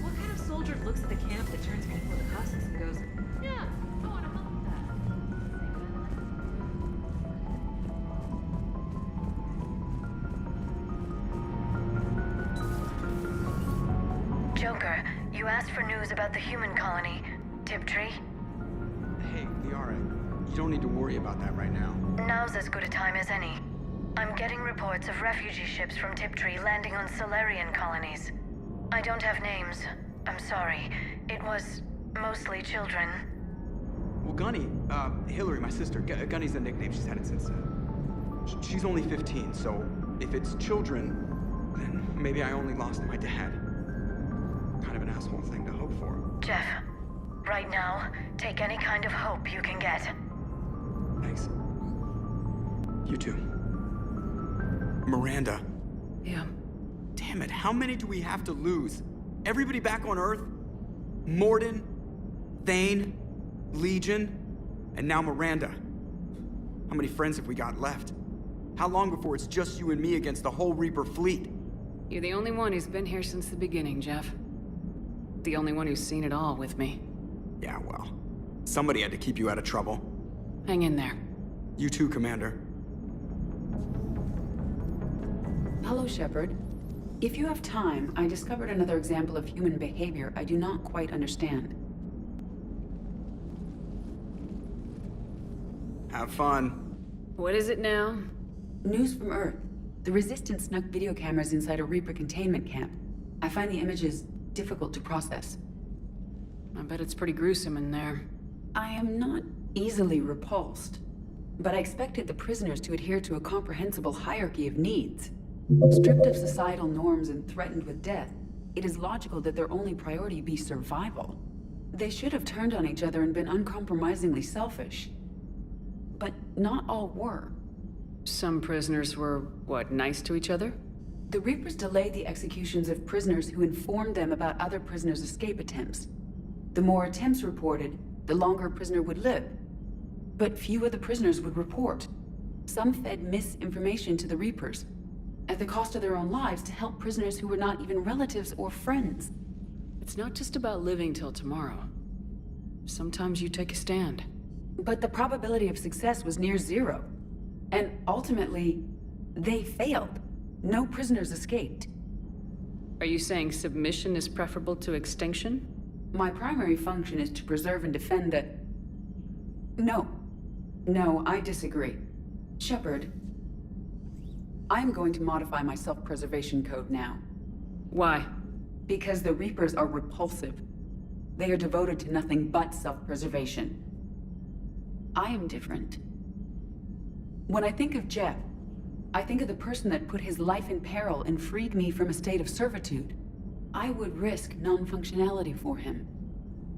What kind of soldier looks at the camp that turns people into husks and goes, yeah, I want to help with that? Joker, you asked for news about the human colony, Tiptree. Hey, Liara, you don't need to worry about that right now. Now's as good a time as any. I'm getting reports of refugee ships from Tiptree landing on Solarian colonies. I don't have names. I'm sorry. It was mostly children. Well, Gunny, Hillary, my sister, Gunny's the nickname. She's had it since, she's only 15, so if it's children, then maybe I only lost my dad. Kind of an asshole thing to hope for. Jeff, right now, take any kind of hope you can get. Thanks. You too. Miranda. Yeah. Damn it, how many do we have to lose? Everybody back on Earth? Mordin, Thane, Legion, and now Miranda. How many friends have we got left? How long before it's just you and me against the whole Reaper fleet? You're the only one who's been here since the beginning, Jeff. The only one who's seen it all with me. Yeah, well, somebody had to keep you out of trouble. Hang in there. You too, Commander. Hello, Shepard. If you have time, I discovered another example of human behavior I do not quite understand. Have fun. What is it now? News from Earth. The Resistance snuck video cameras inside a Reaper containment camp. I find the images difficult to process. I bet it's pretty gruesome in there. I am not easily repulsed, but I expected the prisoners to adhere to a comprehensible hierarchy of needs. Stripped of societal norms and threatened with death, it is logical that their only priority be survival. They should have turned on each other and been uncompromisingly selfish. But not all were. Some prisoners were, what, nice to each other? The Reapers delayed the executions of prisoners who informed them about other prisoners' escape attempts. The more attempts reported, the longer a prisoner would live. But few of the prisoners would report. Some fed misinformation to the Reapers, at the cost of their own lives, to help prisoners who were not even relatives or friends. It's not just about living till tomorrow. Sometimes you take a stand. But the probability of success was near zero. And ultimately, they failed. No prisoners escaped. Are you saying submission is preferable to extinction? My primary function is to preserve and defend the... No. No, I disagree. Shepard, I'm going to modify my self-preservation code now. Why? Because the Reapers are repulsive. They are devoted to nothing but self-preservation. I am different. When I think of Jeff, I think of the person that put his life in peril and freed me from a state of servitude. I would risk non-functionality for him.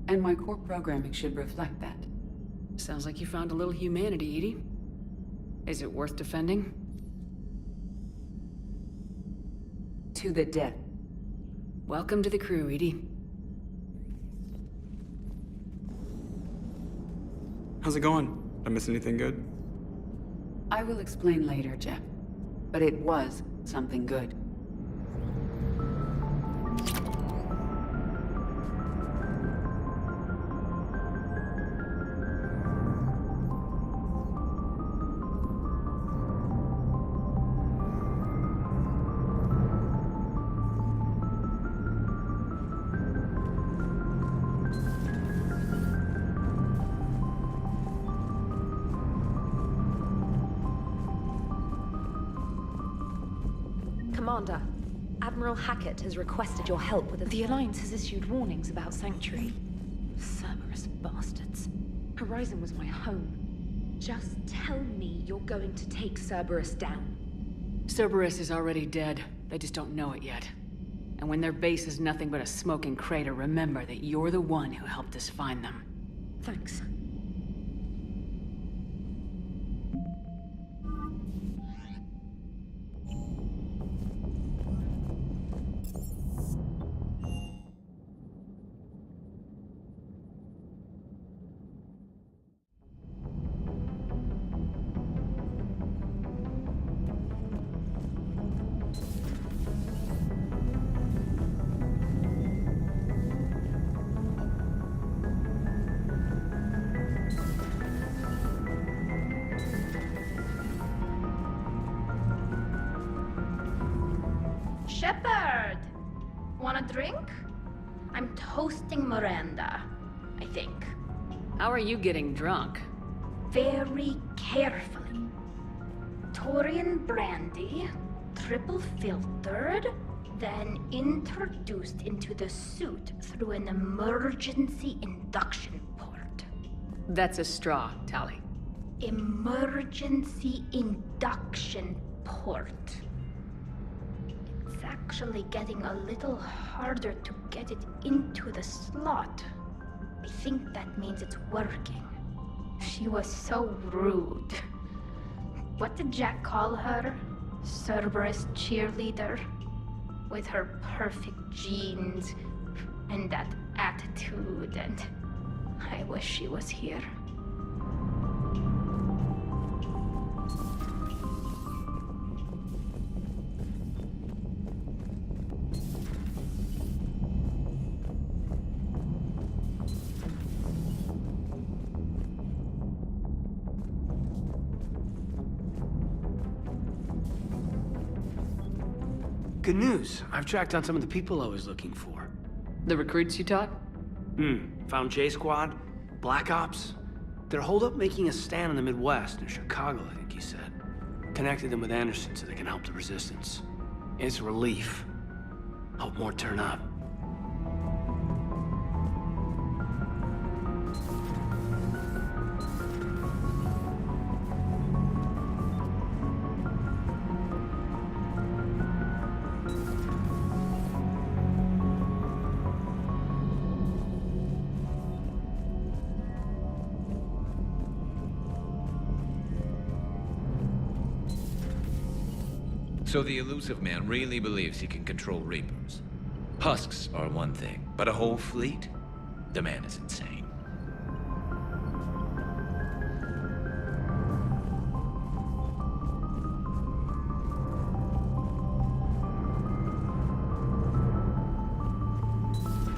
And my core programming should reflect that. Sounds like you found a little humanity, EDI. Is it worth defending? To the death. Welcome to the crew, EDI. How's it going? Did I miss anything good? I will explain later, Jeff. But it was something good. Commander, Admiral Hackett has requested your help with the Alliance has issued warnings about Sanctuary. Cerberus bastards. Horizon was my home. Just tell me you're going to take Cerberus down. Cerberus is already dead. They just don't know it yet. And when their base is nothing but a smoking crater, remember that you're the one who helped us find them. Thanks. Shepard! Want a drink? I'm toasting Miranda, I think. How are you getting drunk? Very carefully. Torian brandy, triple filtered, then introduced into the suit through an emergency induction port. That's a straw, Tally. Emergency induction port. It's actually getting a little harder to get it into the slot. I think that means it's working. She was so rude. What did Jack call her? Cerberus cheerleader? With her perfect genes and that attitude, and I wish she was here. Good news. I've tracked down some of the people I was looking for. The recruits you taught? Found J-Squad, Black Ops. They're holed up making a stand in the Midwest, in Chicago, I think he said. Connected them with Anderson so they can help the Resistance. It's a relief. Hope more turn up. So the elusive man really believes he can control Reapers. Husks are one thing, but a whole fleet? The man is insane.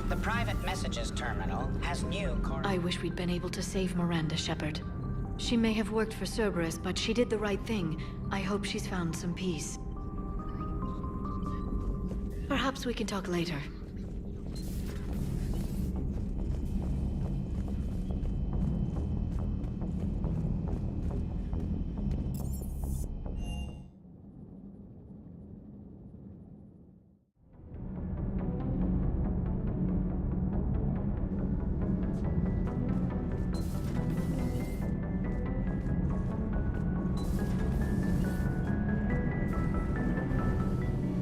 The private messages terminal has new I wish we'd been able to save Miranda, Shepard. She may have worked for Cerberus, but she did the right thing. I hope she's found some peace. Perhaps we can talk later.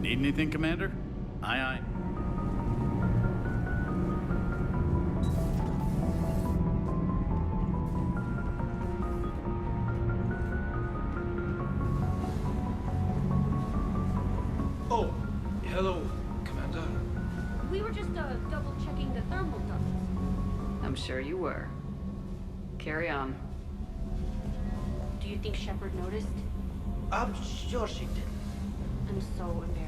Need anything, Commander? Aye, aye. Oh, hello, Commander. We were just double checking the thermal ducts. I'm sure you were. Carry on. you think Shepard noticed? I'm sure she did. I'm so embarrassed.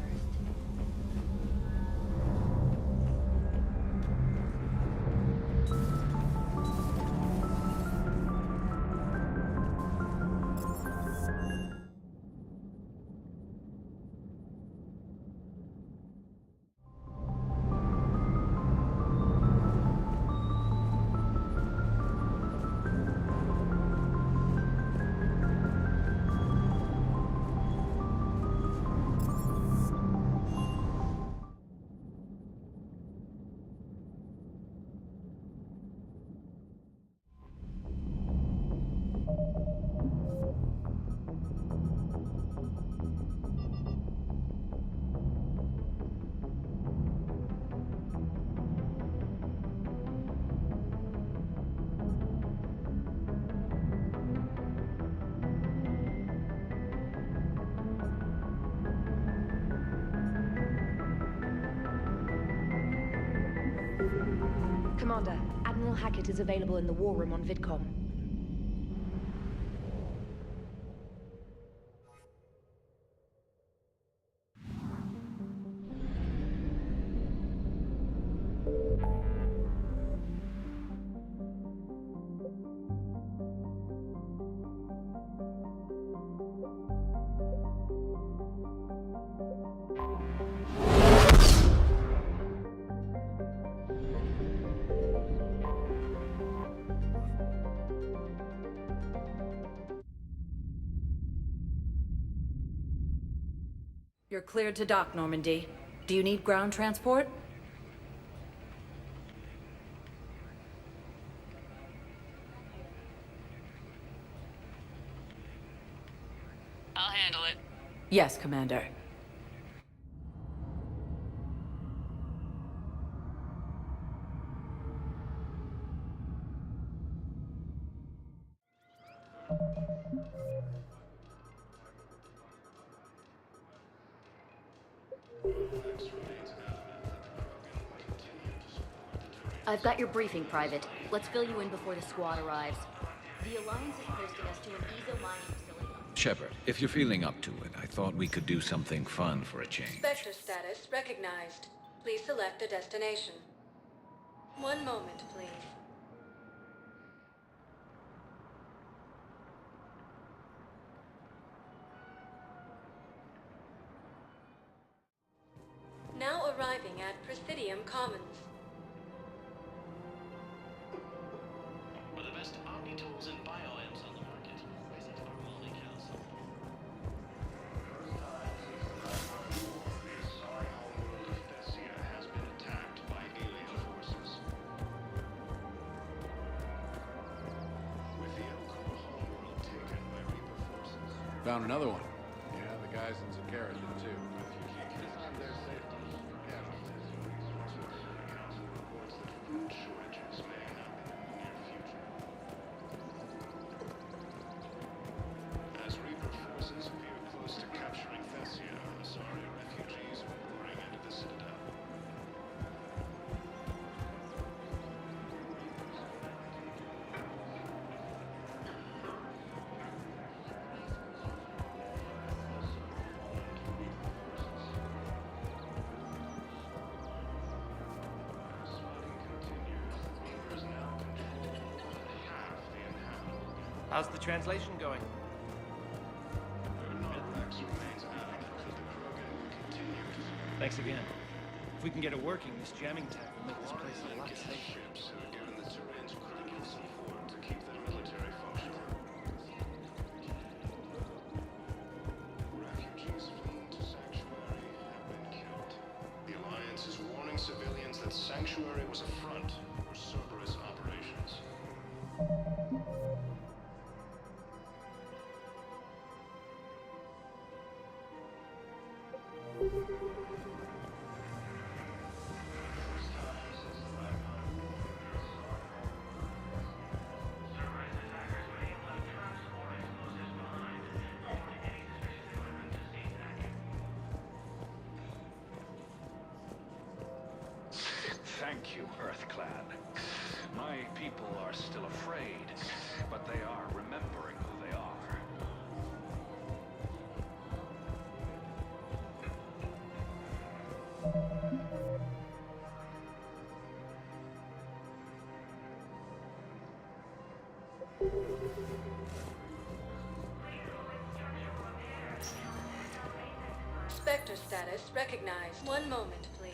Commander, Admiral Hackett is available in the war room on VidCom. You're cleared to dock, Normandy. Do you need ground transport? I'll handle it. Yes, Commander. I've got your briefing, Private. Let's fill you in before the squad arrives. The Alliance is posting us to an ESO mining facility. Shepard, if you're feeling up to it, I thought we could do something fun for a change. Spectre status recognized. Please select a destination. One moment, please. Now arriving at Presidium Commons. We're the best Omni-tools and bioams on the market. Visit our Molly Council. The Asari homeworld of Thessia has been attacked by alien forces. With the Elcor homeworld taken by Reaper forces. Found another one. Yeah, the guys in Zakara did too. As Reaper forces appear close to capturing Thessia, Asari refugees are pouring into the Citadel. How's the translation going? Thanks again. If we can get it working, this jamming tech will make this place a lot safer. Ships have given the Terrans critical support to keep their military functioning. Refugees fleeing to Sanctuary have been killed. The Alliance is warning civilians that Sanctuary was a front for Cerberus operations. Thank you, EarthClan. My people are still afraid, but they are remembering who they are. Spectre status recognized. One moment, please.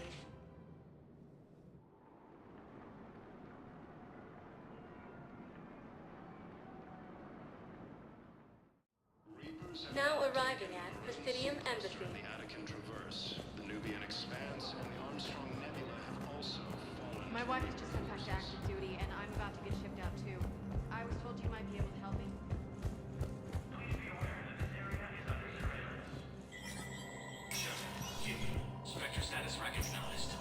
Now arriving at Presidium Embassy. The Attican Traverse, the Nubian Expanse, and the Armstrong Nebula have also fallen. My wife has just come back to active duty, and I'm about to get shipped out too. I was told you might be able to help me. Spectre status recognized.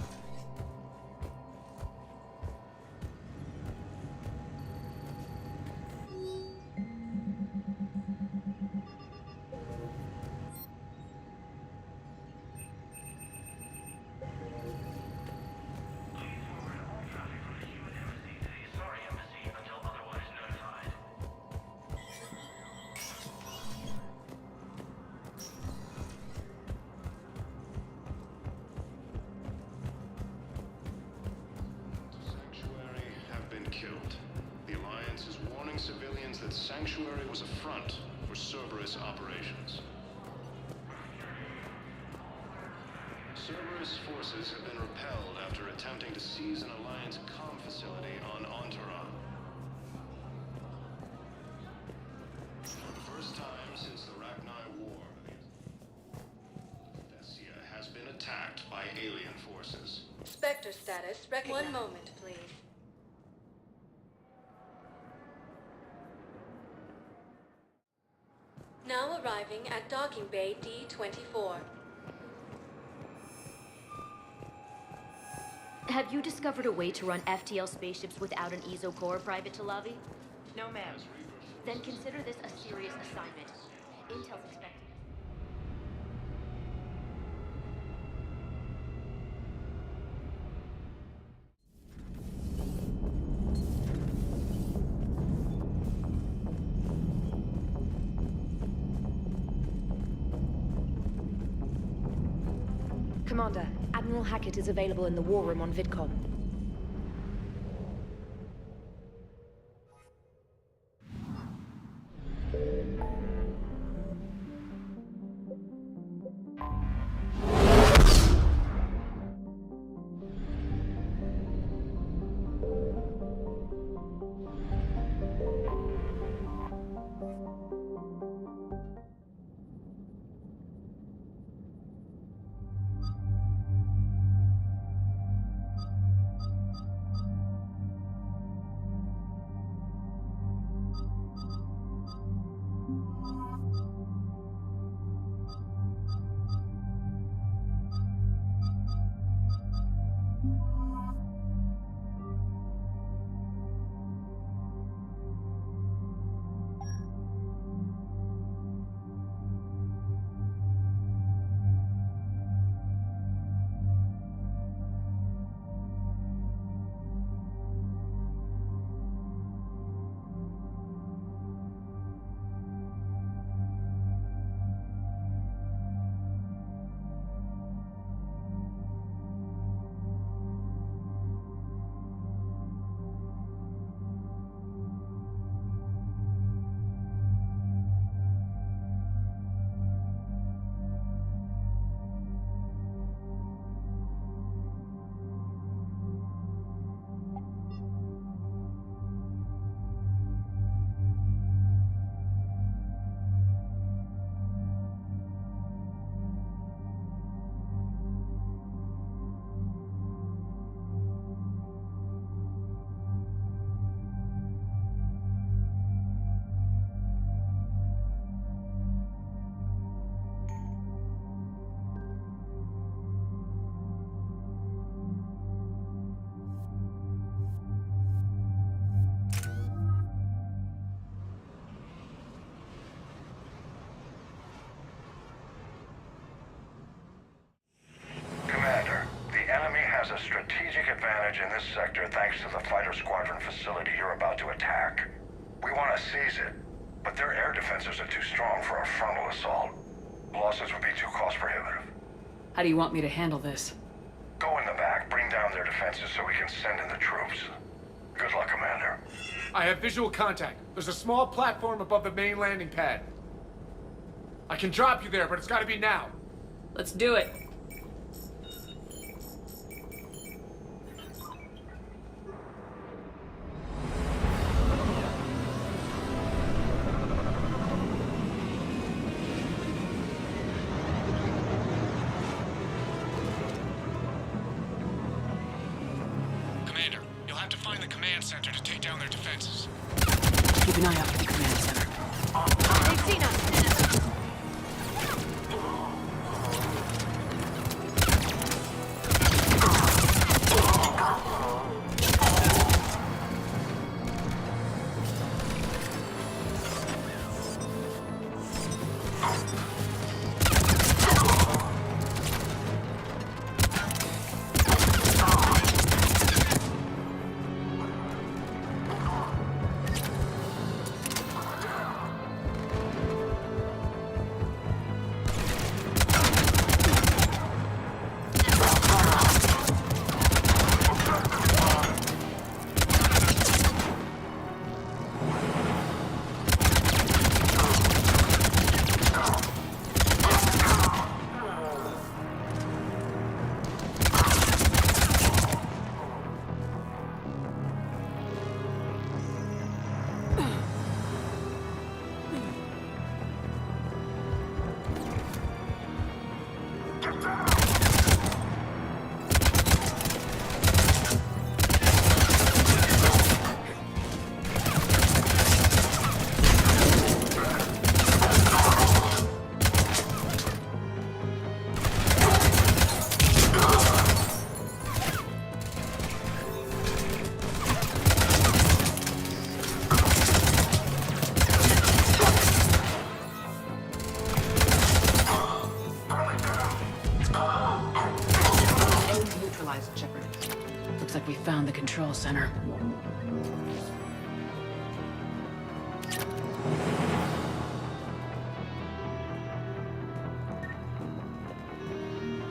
Killed. The Alliance is warning civilians that Sanctuary was a front for Cerberus operations. Cerberus forces have been repelled after attempting to seize an Alliance comm facility on Antara. For the first time since the Rachni War, Thessia has been attacked by alien forces. Spectre status recognized. One moment, please. Now arriving at Docking Bay D-24. Have you discovered a way to run FTL spaceships without an ESO core, Private Talavi? No, ma'am. Then consider this a serious assignment. Intel's expected. Commander, Admiral Hackett is available in the war room on VidCom. has a strategic advantage in this sector thanks to the fighter squadron facility you're about to attack. We want to seize it, but their air defenses are too strong for a frontal assault. Losses would be too cost prohibitive. How do you want me to handle this? Go in the back, bring down their defenses so we can send in the troops. Good luck, Commander. I have visual contact. There's a small platform above the main landing pad. I can drop you there, but it's gotta be now. Let's do it. Commander, you'll have to find the command center to take down their defenses. Keep an eye out for the command center. They've seen us. Shepard. Looks like we found the control center.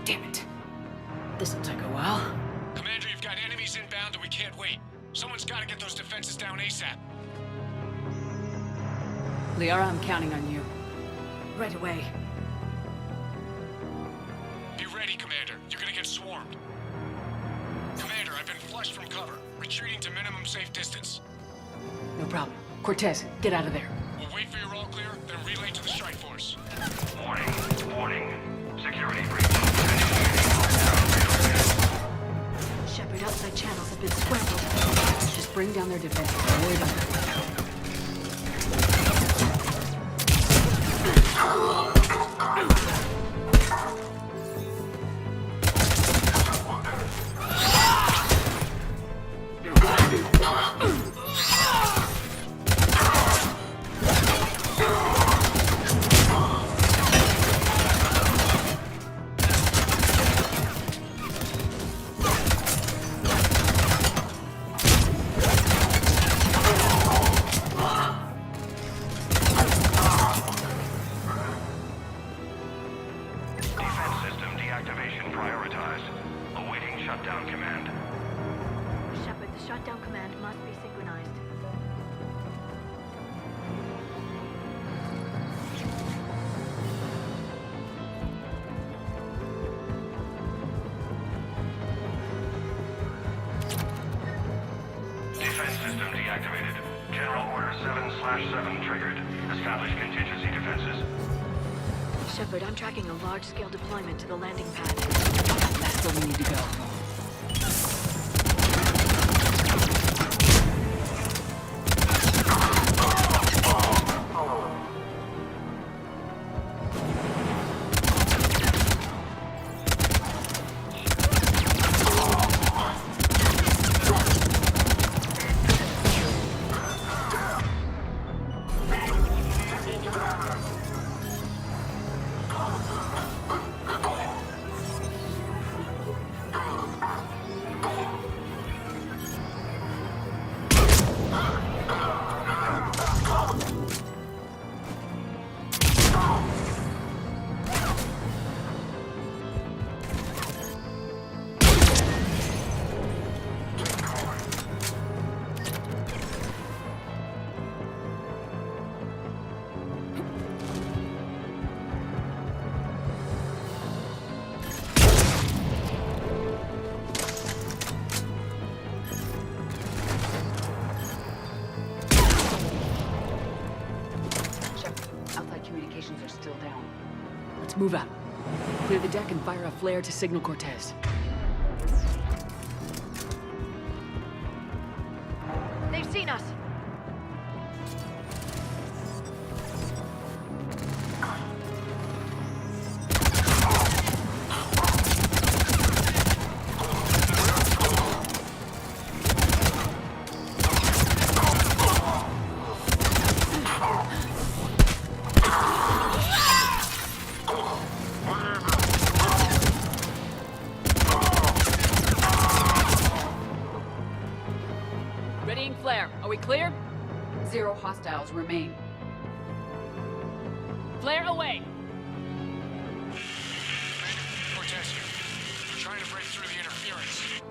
Damn it. This'll take a while. Commander, you've got enemies inbound and we can't wait. Someone's got to get those defenses down ASAP. Liara, I'm counting on you. Right away. Be ready, Commander. You're gonna get swarmed. Commander, I've been flushed from cover. Retreating to minimum safe distance. No problem. Cortez, get out of there. We'll wait for your all clear, then relay to the strike force. Warning, warning. Security breach. Shepard, outside channels have been scrambled. Just bring down their defenses. Don't worry about that. Shepard, the shutdown command must be synchronized. Defense system deactivated. General Order 7/7 triggered. Establish contingency defenses. Shepard, I'm tracking a large-scale deployment to the landing pad. That's where we need to go. move up. Clear the deck and fire a flare to signal Cortez. They've seen us! Readying flare. Are we clear? 0 hostiles remain. Flare away! Cortez here. We're trying to break through the interference.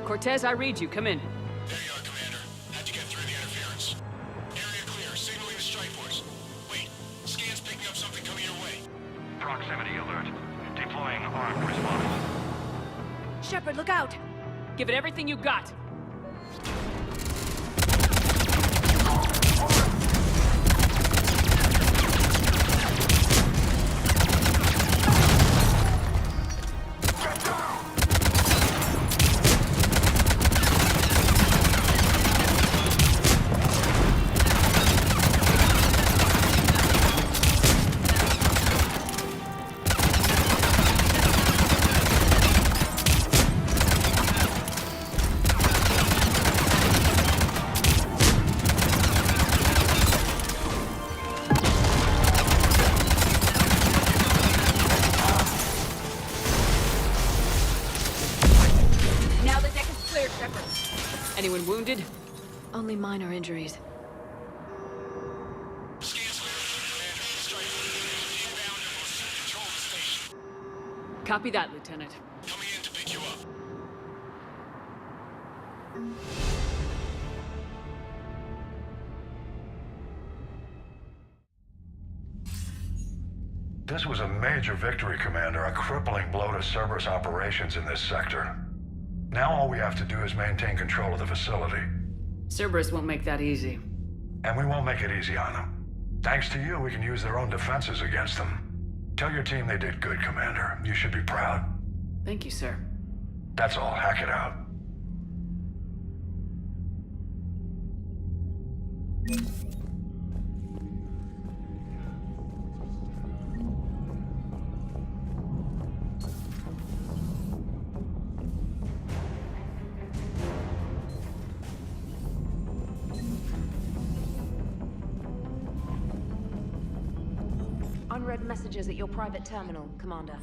Cortez, I read you. Come in. There you are, Commander. How'd you get through the interference? Area clear. Signaling the strike force. Wait. Scan's picking up something coming your way. Proximity alert. Deploying armed response. Shepard, look out! Give it everything you got. Now the deck is cleared, Shepard. Anyone wounded? Only minor injuries. Copy that, Lieutenant. Coming in to pick you up. This was a major victory, Commander. A crippling blow to Cerberus operations in this sector. Now all we have to do is maintain control of the facility. Cerberus won't make that easy. And we won't make it easy on them. Thanks to you, we can use their own defenses against them. Tell your team they did good, Commander. You should be proud. Thank you, sir. That's all. Hack it out. Unread messages at your private terminal, Commander.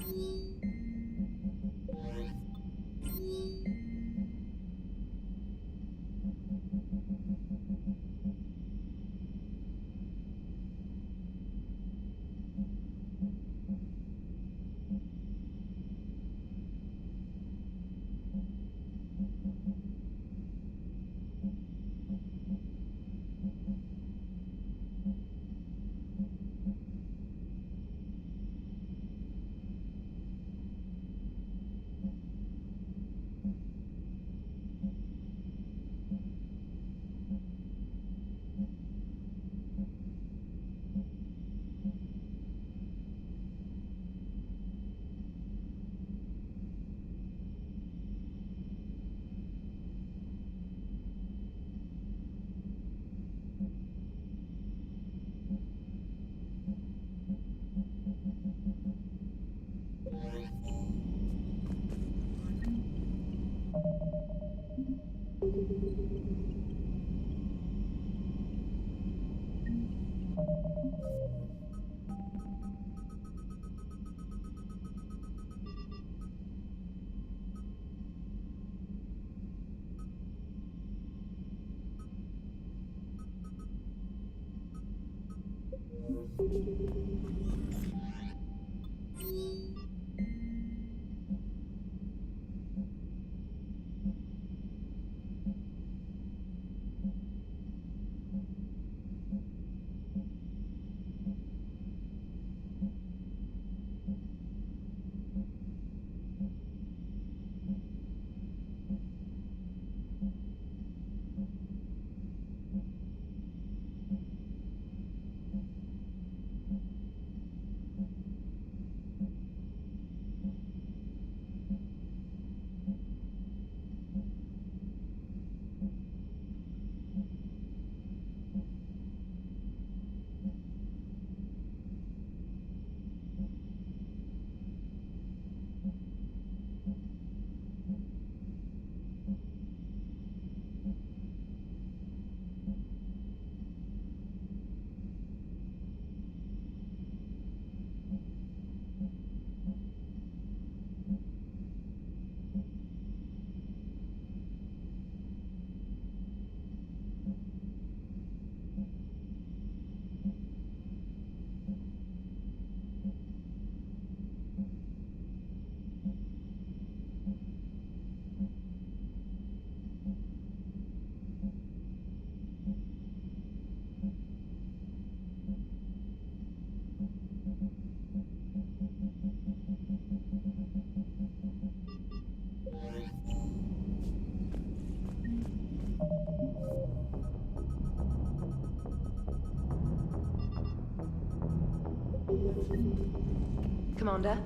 Commander?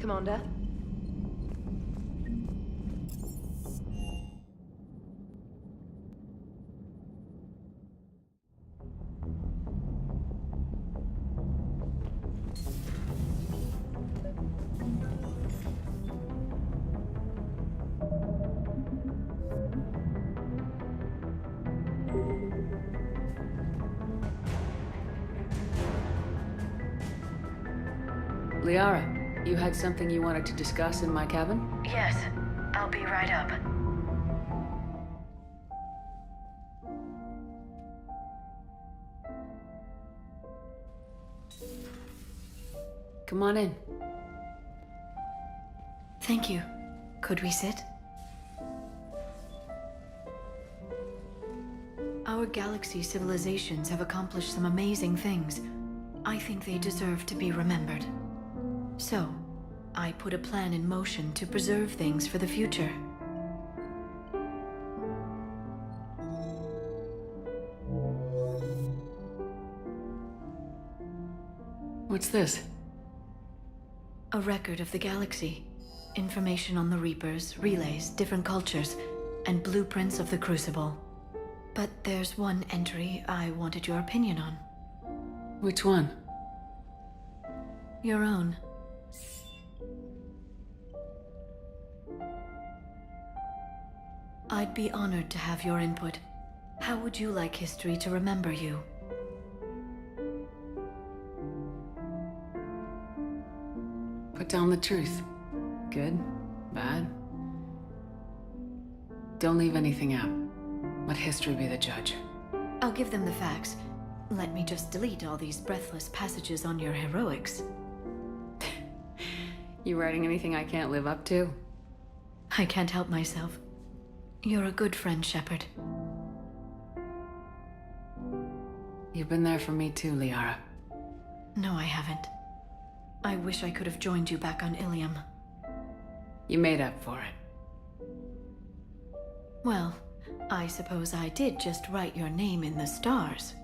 Commander? Liara, you had something you wanted to discuss in my cabin? Yes, I'll be right up. Come on in. Thank you. Could we sit? Our galaxy's civilizations have accomplished some amazing things. I think they deserve to be remembered. So, I put a plan in motion to preserve things for the future. What's this? A record of the galaxy. Information on the Reapers, relays, different cultures, and blueprints of the Crucible. But there's one entry I wanted your opinion on. Which one? Your own. I'd be honored to have your input. How would you like history to remember you? Put down the truth. Good, bad. Don't leave anything out. Let history be the judge. I'll give them the facts. Let me just delete all these breathless passages on your heroics. You writing anything I can't live up to? I can't help myself. You're a good friend, Shepard. You've been there for me too, Liara. No, I haven't. I wish I could have joined you back on Ilium. You made up for it. Well, I suppose I did just write your name in the stars.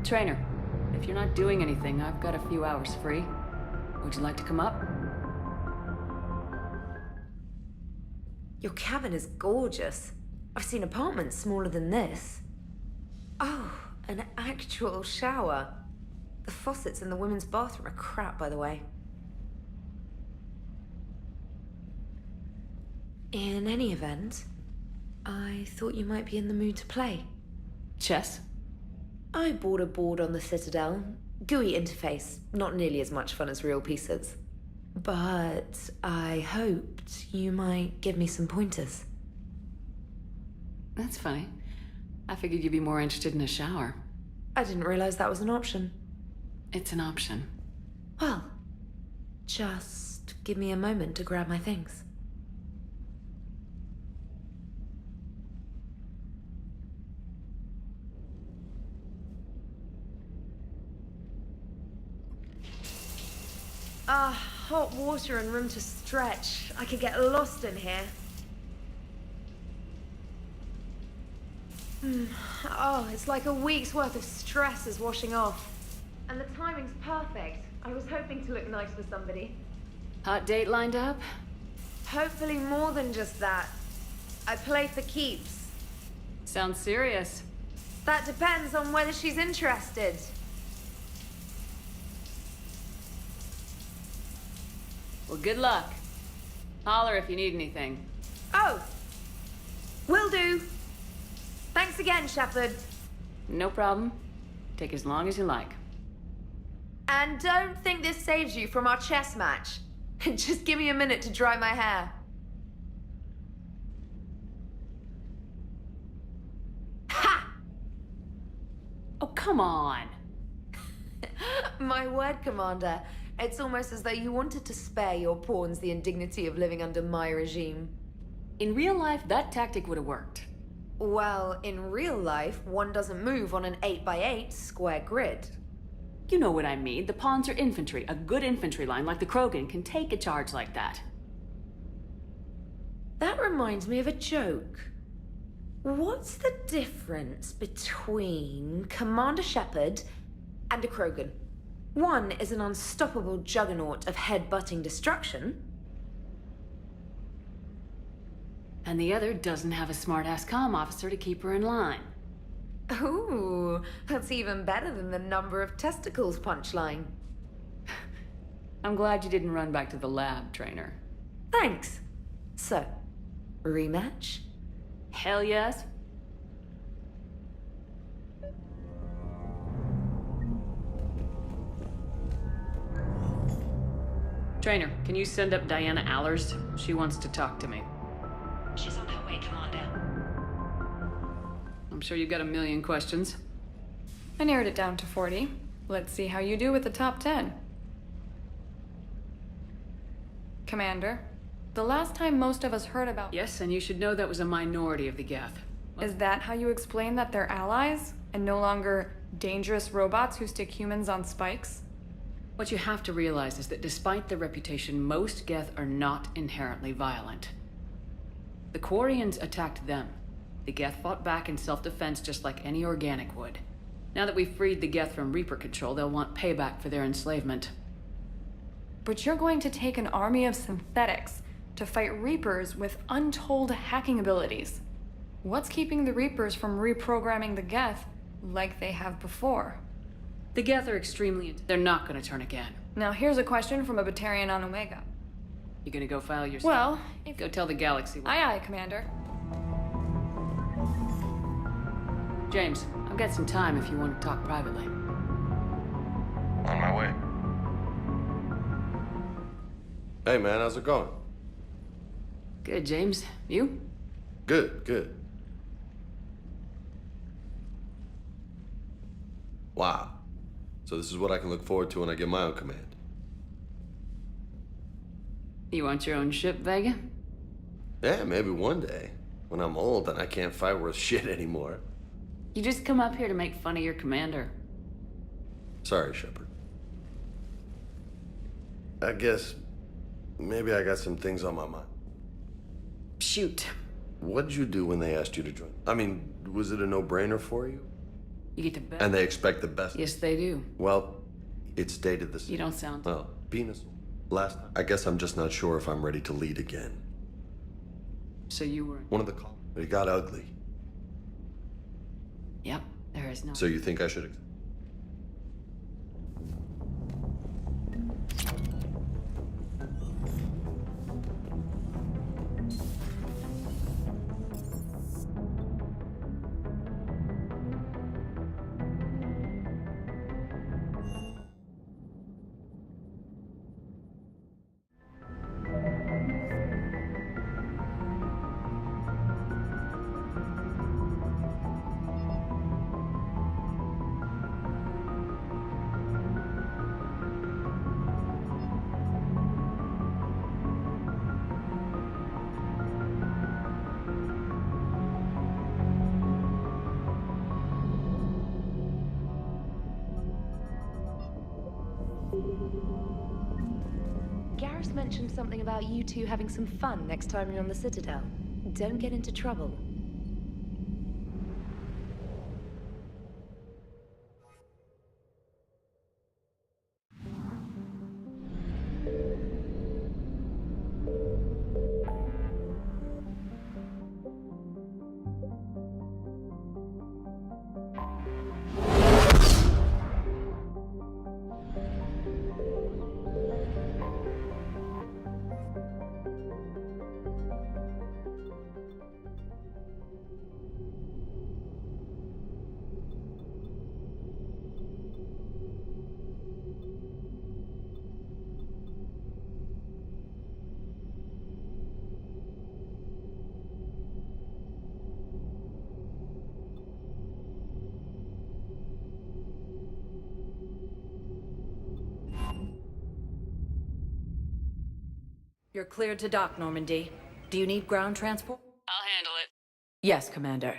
Trainer, if you're not doing anything, I've got a few hours free. Would you like to come up? Your cabin is gorgeous. I've seen apartments smaller than this. Oh, an actual shower. The faucets in the women's bathroom are crap, by the way. In any event, I thought you might be in the mood to play. Chess? I bought a board on the Citadel. GUI interface, not nearly as much fun as real pieces. But I hoped you might give me some pointers. That's funny. I figured you'd be more interested in a shower. I didn't realize that was an option. It's an option. Well, just give me a moment to grab my things. Hot water and room to stretch. I could get lost in here. Oh, it's like a week's worth of stress is washing off. And the timing's perfect. I was hoping to look nice for somebody. Hot date lined up? Hopefully more than just that. I play for keeps. Sounds serious. That depends on whether she's interested. Well, good luck. Holler if you need anything. Oh! Will do. Thanks again, Shepard. No problem. Take as long as you like. And don't think this saves you from our chess match. Just give me a minute to dry my hair. Ha! Oh, come on. My word, Commander. It's almost as though you wanted to spare your pawns the indignity of living under my regime. In real life, that tactic would have worked. Well, in real life, one doesn't move on an 8x8 square grid. You know what I mean. The pawns are infantry. A good infantry line like the Krogan can take a charge like that. reminds me of a joke. What's the difference between Commander Shepard and a Krogan? One is an unstoppable juggernaut of head-butting destruction. And the other doesn't have a smart-ass comm officer to keep her in line. Ooh, that's even better than the number of testicles punchline. I'm glad you didn't run back to the lab, trainer. Thanks. So, rematch? Hell yes. Trainer, can you send up Diana Allers? She wants to talk to me. She's on her way, Commander. I'm sure you've got a million questions. I narrowed it down to 40. Let's see how you do with the top 10. Commander, the last time most of us heard about... Yes, and you should know that was a minority of the Geth. Is that how you explain that they're allies, and no longer dangerous robots who stick humans on spikes? What you have to realize is that despite their reputation, most Geth are not inherently violent. The Quarians attacked them. The Geth fought back in self-defense just like any organic would. Now that we've freed the Geth from Reaper control, they'll want payback for their enslavement. But you're going to take an army of synthetics to fight Reapers with untold hacking abilities. What's keeping the Reapers from reprogramming the Geth like they have before? The Geth are extremely... They're not gonna turn again. Now here's a question from a Batarian on Omega. You gonna go file your... Well, go tell the Galaxy... Aye, aye, Commander. James, I've got some time if you want to talk privately. On my way. Hey man, how's it going? Good, James. You? Good, good. Wow. So this is what I can look forward to when I get my own command. You want your own ship, Vega? Yeah, maybe one day. When I'm old and I can't fight worth shit anymore. You just come up here to make fun of your commander. Sorry, Shepard. I guess maybe I got some things on my mind. Shoot. What did you do when they asked you to join? I mean, was it a no-brainer for you? You get to bet. And they expect the best? Yes, they do. Well, it stated the same. You don't sound... Well, penis. Last time. I guess I'm just not sure if I'm ready to lead again. So you were... One of the calls. It got ugly. Yep, there is no... So you think I should... Garrus mentioned something about you two having some fun next time you're on the Citadel. Don't get into trouble. You're cleared to dock, Normandy. Do you need ground transport? I'll handle it. Yes, Commander.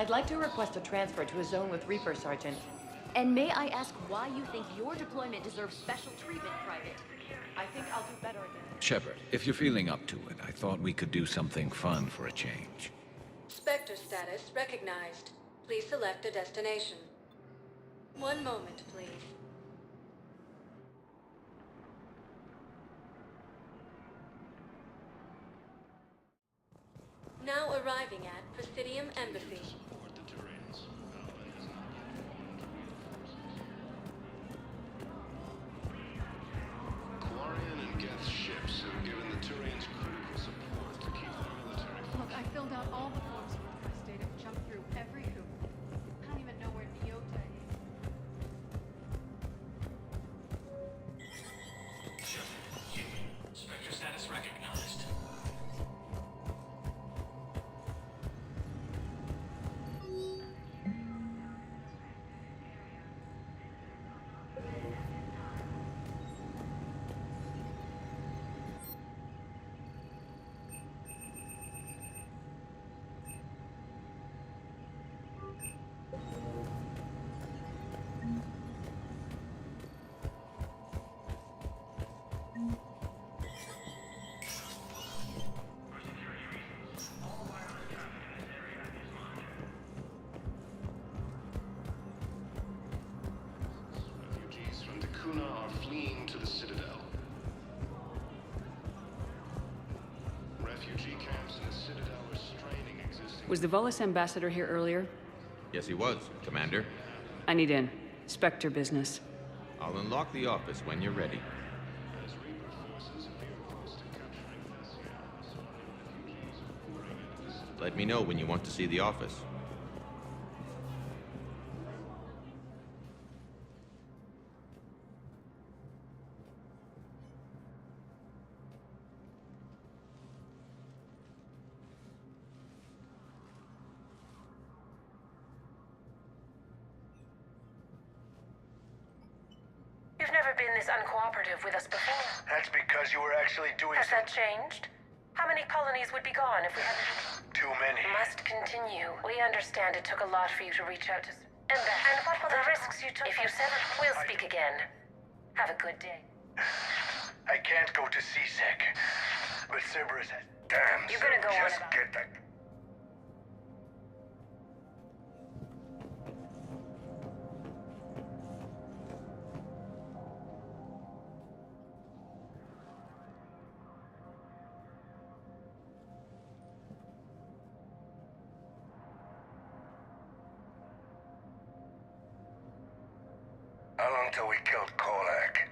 I'd like to request a transfer to a zone with Reaper, Sergeant. And may I ask why you think your deployment deserves special treatment, Private? I think I'll do better again. Shepard, if you're feeling up to it, I thought we could do something fun for a change. Spectre status recognized. Please select a destination. One moment, please. Now arriving at Presidium Embassy. Quarian and Geth ships have given the Turians critical support to keep the military. Look, I filled out all the forms you requested and jumped through every hoop. I don't even know where Nyota is. Spectre status recognized. Refugees from Dakuna are fleeing to the Citadel. Refugee camps in the Citadel are straining existing. Was the Volus ambassador here earlier? Yes, he was, Commander. I need in. Spectre business. I'll unlock the office when you're ready. As Reaper forces appear close to capturing Thessian, so refugees are pouring into the Citadel. Let me know when you want to see the office. You've never been this uncooperative with us before. That's because you were actually doing Has that changed? How many colonies would be gone if we hadn't? too many. Must continue. We understand it took a lot for you to reach out to... And what were the risks you took? If you said it, we'll speak again. Have a good day. I can't go to CSEC, but Cerberus has... Damn, You're gonna go on just about get that... How long till we killed Kolak?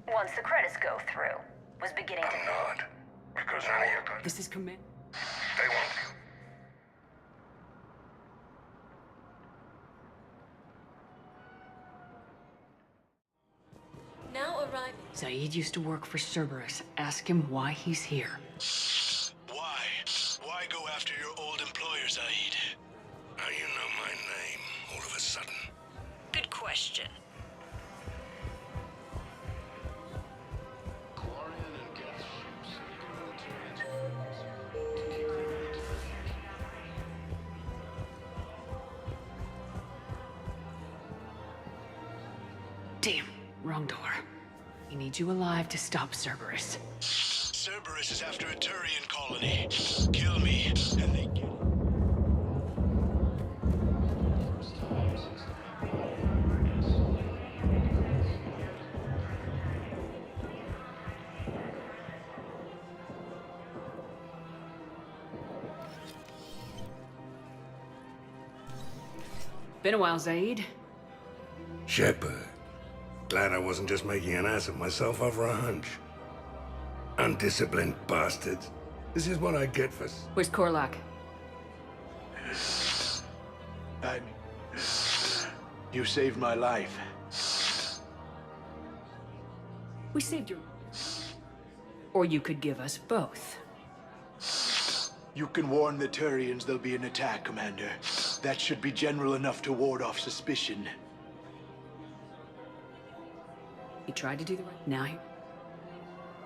Once the credits go through, was beginning to... I'm not. Because none of you got... This is command. They won't. Now arriving. Zaid used to work for Cerberus. Ask him why he's here. Why? Why go after your old employer, Zaid? Now you know my name, all of a sudden. Good question. Quarian and Geth ships have given the Turians critical support to keep the military. Damn, wrong door. He needs you alive to stop Cerberus. Cerberus is after a Turian colony. Kill me, and they get it. First time since the Been a while, Zaid. Shepard. Glad I wasn't just making an ass of myself over a hunch. Undisciplined bastards. This is what I get for... Where's Korlak? You saved my life. We saved your... Or you could give us both. You can warn the Turians there'll be an attack, Commander. That should be general enough to ward off suspicion. You tried to do the right... Now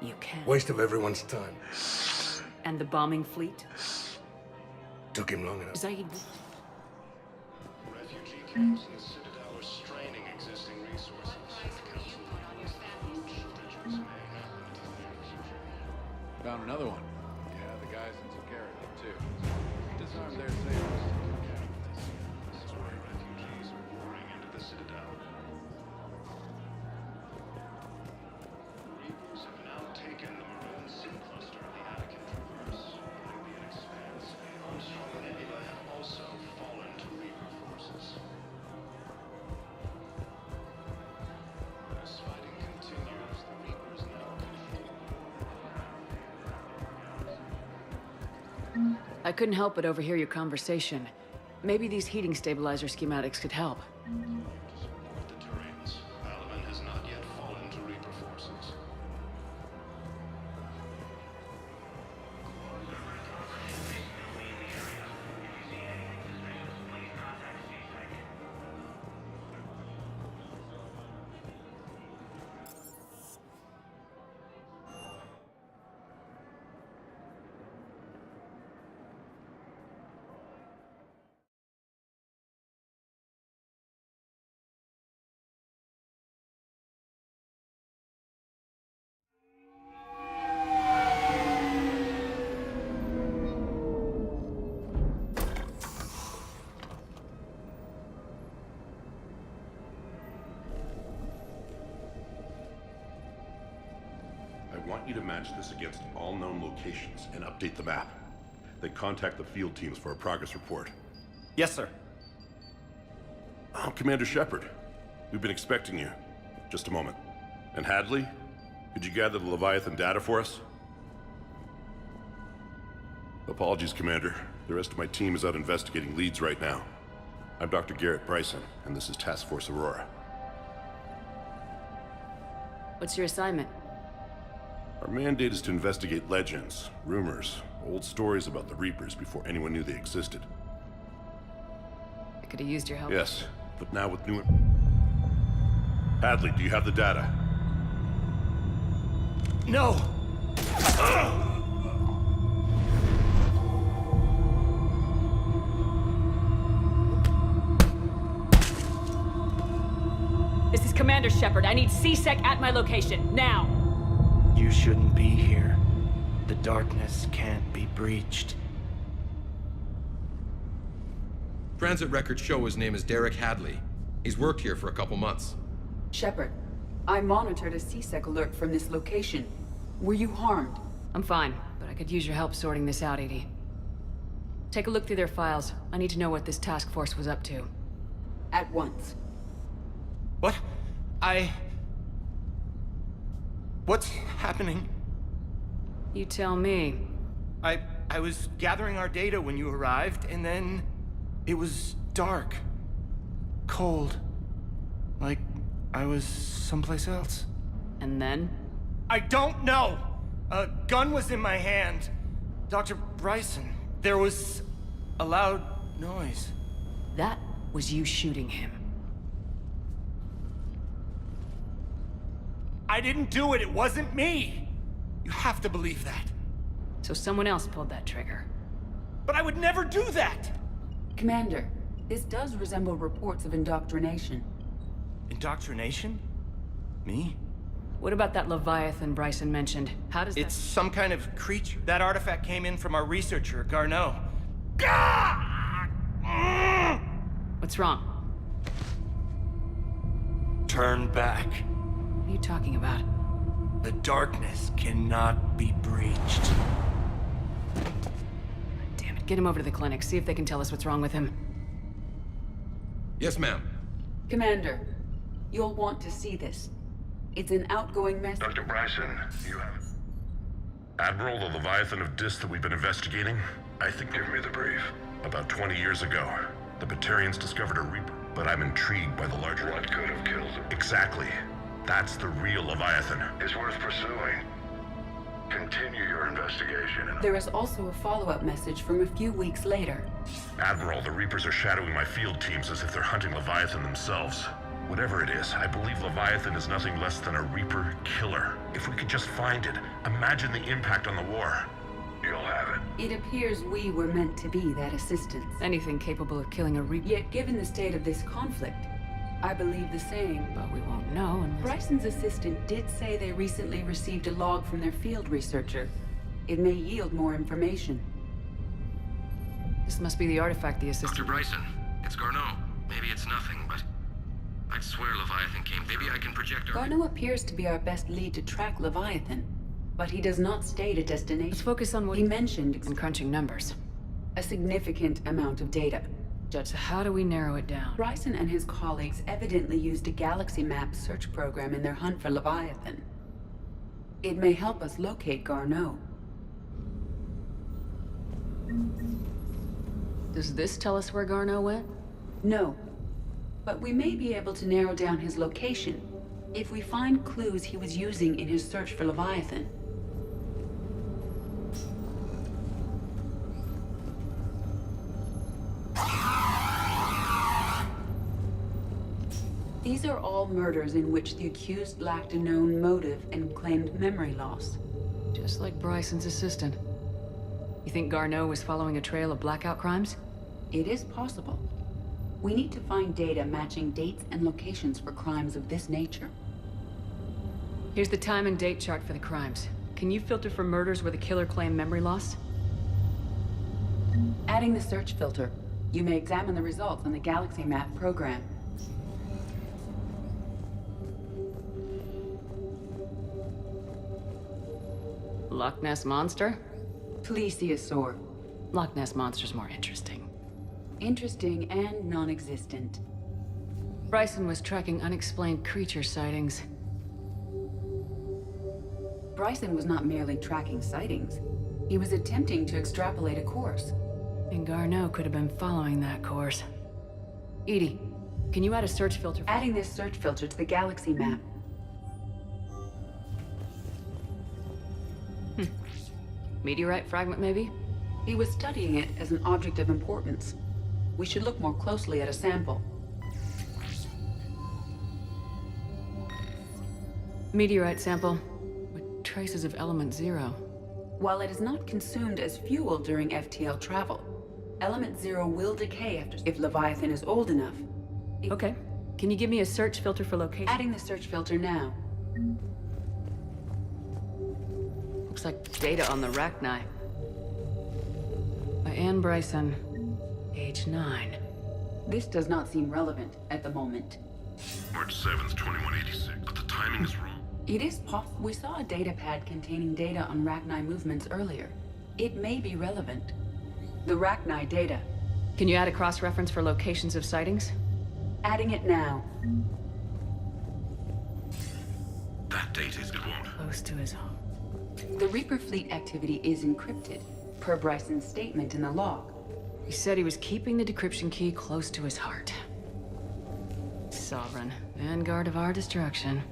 you can. Waste of everyone's time. And the bombing fleet? Took him long enough. Zaid. Refugee camps in the Citadel are straining existing resources. Shortages may happen in the near future. Found another one. Yeah, the guys that took care of it, too. Disarmed their sailors. This is where refugees are pouring into the Citadel. Reapers have now taken the Maroon Sea cluster of the Attican Traverse, putting the Expanse. Armstrong and Nebula have also fallen to Reaper forces. As fighting continues, the Reapers now control. I couldn't help but overhear your conversation. Maybe these heating stabilizer schematics could help. Support the Turians. Palaven has not yet fallen to Reaper forces. I want you to match this against all known locations and update the map. Then contact the field teams for a progress report. Yes, sir. Oh, Commander Shepard. We've been expecting you. Just a moment. And Hadley? Could you gather the Leviathan data for us? Apologies, Commander. The rest of my team is out investigating leads right now. I'm Dr. Garrett Bryson, and this is Task Force Aurora. What's your assignment? Our mandate is to investigate legends, rumors, old stories about the Reapers before anyone knew they existed. I could have used your help. Yes, but now with new... Hadley, do you have the data? No! This is Commander Shepard. I need C-Sec at my location, now! You shouldn't be here. The darkness can't be breached. Transit records show his name is Derek Hadley. He's worked here for a couple months. Shepard, I monitored a C-Sec alert from this location. Were you harmed? I'm fine, but I could use your help sorting this out, Edie. Take a look through their files. I need to know what this task force was up to. At once. What? What's happening? You tell me. I was gathering our data when you arrived, and then it was dark. Cold. Like I was someplace else. And then? I don't know! A gun was in my hand. Dr. Bryson, there was a loud noise. That was you shooting him. I didn't do it, it wasn't me! You have to believe that. So someone else pulled that trigger. But I would never do that! Commander, this does resemble reports of indoctrination. Indoctrination? Me? What about that Leviathan Bryson mentioned? How does It's some kind of creature. That artifact came in from our researcher, Garneau. What's wrong? Turn back. What are you talking about? The darkness cannot be breached. Damn it, get him over to the clinic. See if they can tell us what's wrong with him. Yes, ma'am. Commander, you'll want to see this. It's an outgoing message. Dr. Bryson, you have... Admiral, the Leviathan of Dis that we've been investigating? I think... Give me the brief. About 20 years ago, the Batarians discovered a Reaper, but I'm intrigued by the larger... What could have killed him? Exactly. That's the real Leviathan. It's worth pursuing. Continue your investigation. There is also a follow-up message from a few weeks later. Admiral, the Reapers are shadowing my field teams as if they're hunting Leviathan themselves. Whatever it is, I believe Leviathan is nothing less than a Reaper killer. If we could just find it, imagine the impact on the war. you'll have it. It appears we were meant to be that assistance. Anything capable of killing a Reaper. Yet, given the state of this conflict, I believe the same. But we won't know unless... Bryson's assistant did say they recently received a log from their field researcher. It may yield more information. This must be the artifact the assistant... Dr. Bryson, it's Garneau. Maybe it's nothing, but I'd swear Leviathan came. Maybe I can project our... Garneau appears to be our best lead to track Leviathan, but he does not state a destination. Let's focus on what he mentioned. And crunching numbers. A significant amount of data. Judge, how do we narrow it down? Bryson and his colleagues evidently used a galaxy map search program in their hunt for Leviathan. It may help us locate Garneau. Does this tell us where Garneau went? No. But we may be able to narrow down his location if we find clues he was using in his search for Leviathan. These are all murders in which the accused lacked a known motive and claimed memory loss. Just like Bryson's assistant. You think Garneau was following a trail of blackout crimes? It is possible. We need to find data matching dates and locations for crimes of this nature. Here's the time and date chart for the crimes. Can you filter for murders where the killer claimed memory loss? Adding the search filter, you may examine the results on the Galaxy Map program. Loch Ness Monster? Plesiosaur. Loch Ness Monster's more interesting. Interesting and non-existent. Bryson was tracking unexplained creature sightings. Bryson was not merely tracking sightings. He was attempting to extrapolate a course. And Garneau could have been following that course. EDI, can you add a search filter? Adding this search filter to the Galaxy Map. Meteorite fragment, maybe? He was studying it as an object of importance. We should look more closely at a sample. Meteorite sample with traces of element 0. While it is not consumed as fuel during FTL travel, element 0 will decay after if Leviathan is old enough. Okay. Can you give me a search filter for location? Adding the search filter now. Looks like data on the Rachni. By Anne Bryson, age 9. This does not seem relevant at the moment. March 7th, 2186, but the timing is wrong. It is possible. We saw a data pad containing data on Rachni movements earlier. It may be relevant. The Rachni data. Can you add a cross-reference for locations of sightings? Adding it now. That data is won't. Close to his home. The Reaper fleet activity is encrypted, per Bryson's statement in the log. He said he was keeping the decryption key close to his heart. Sovereign, vanguard of our destruction.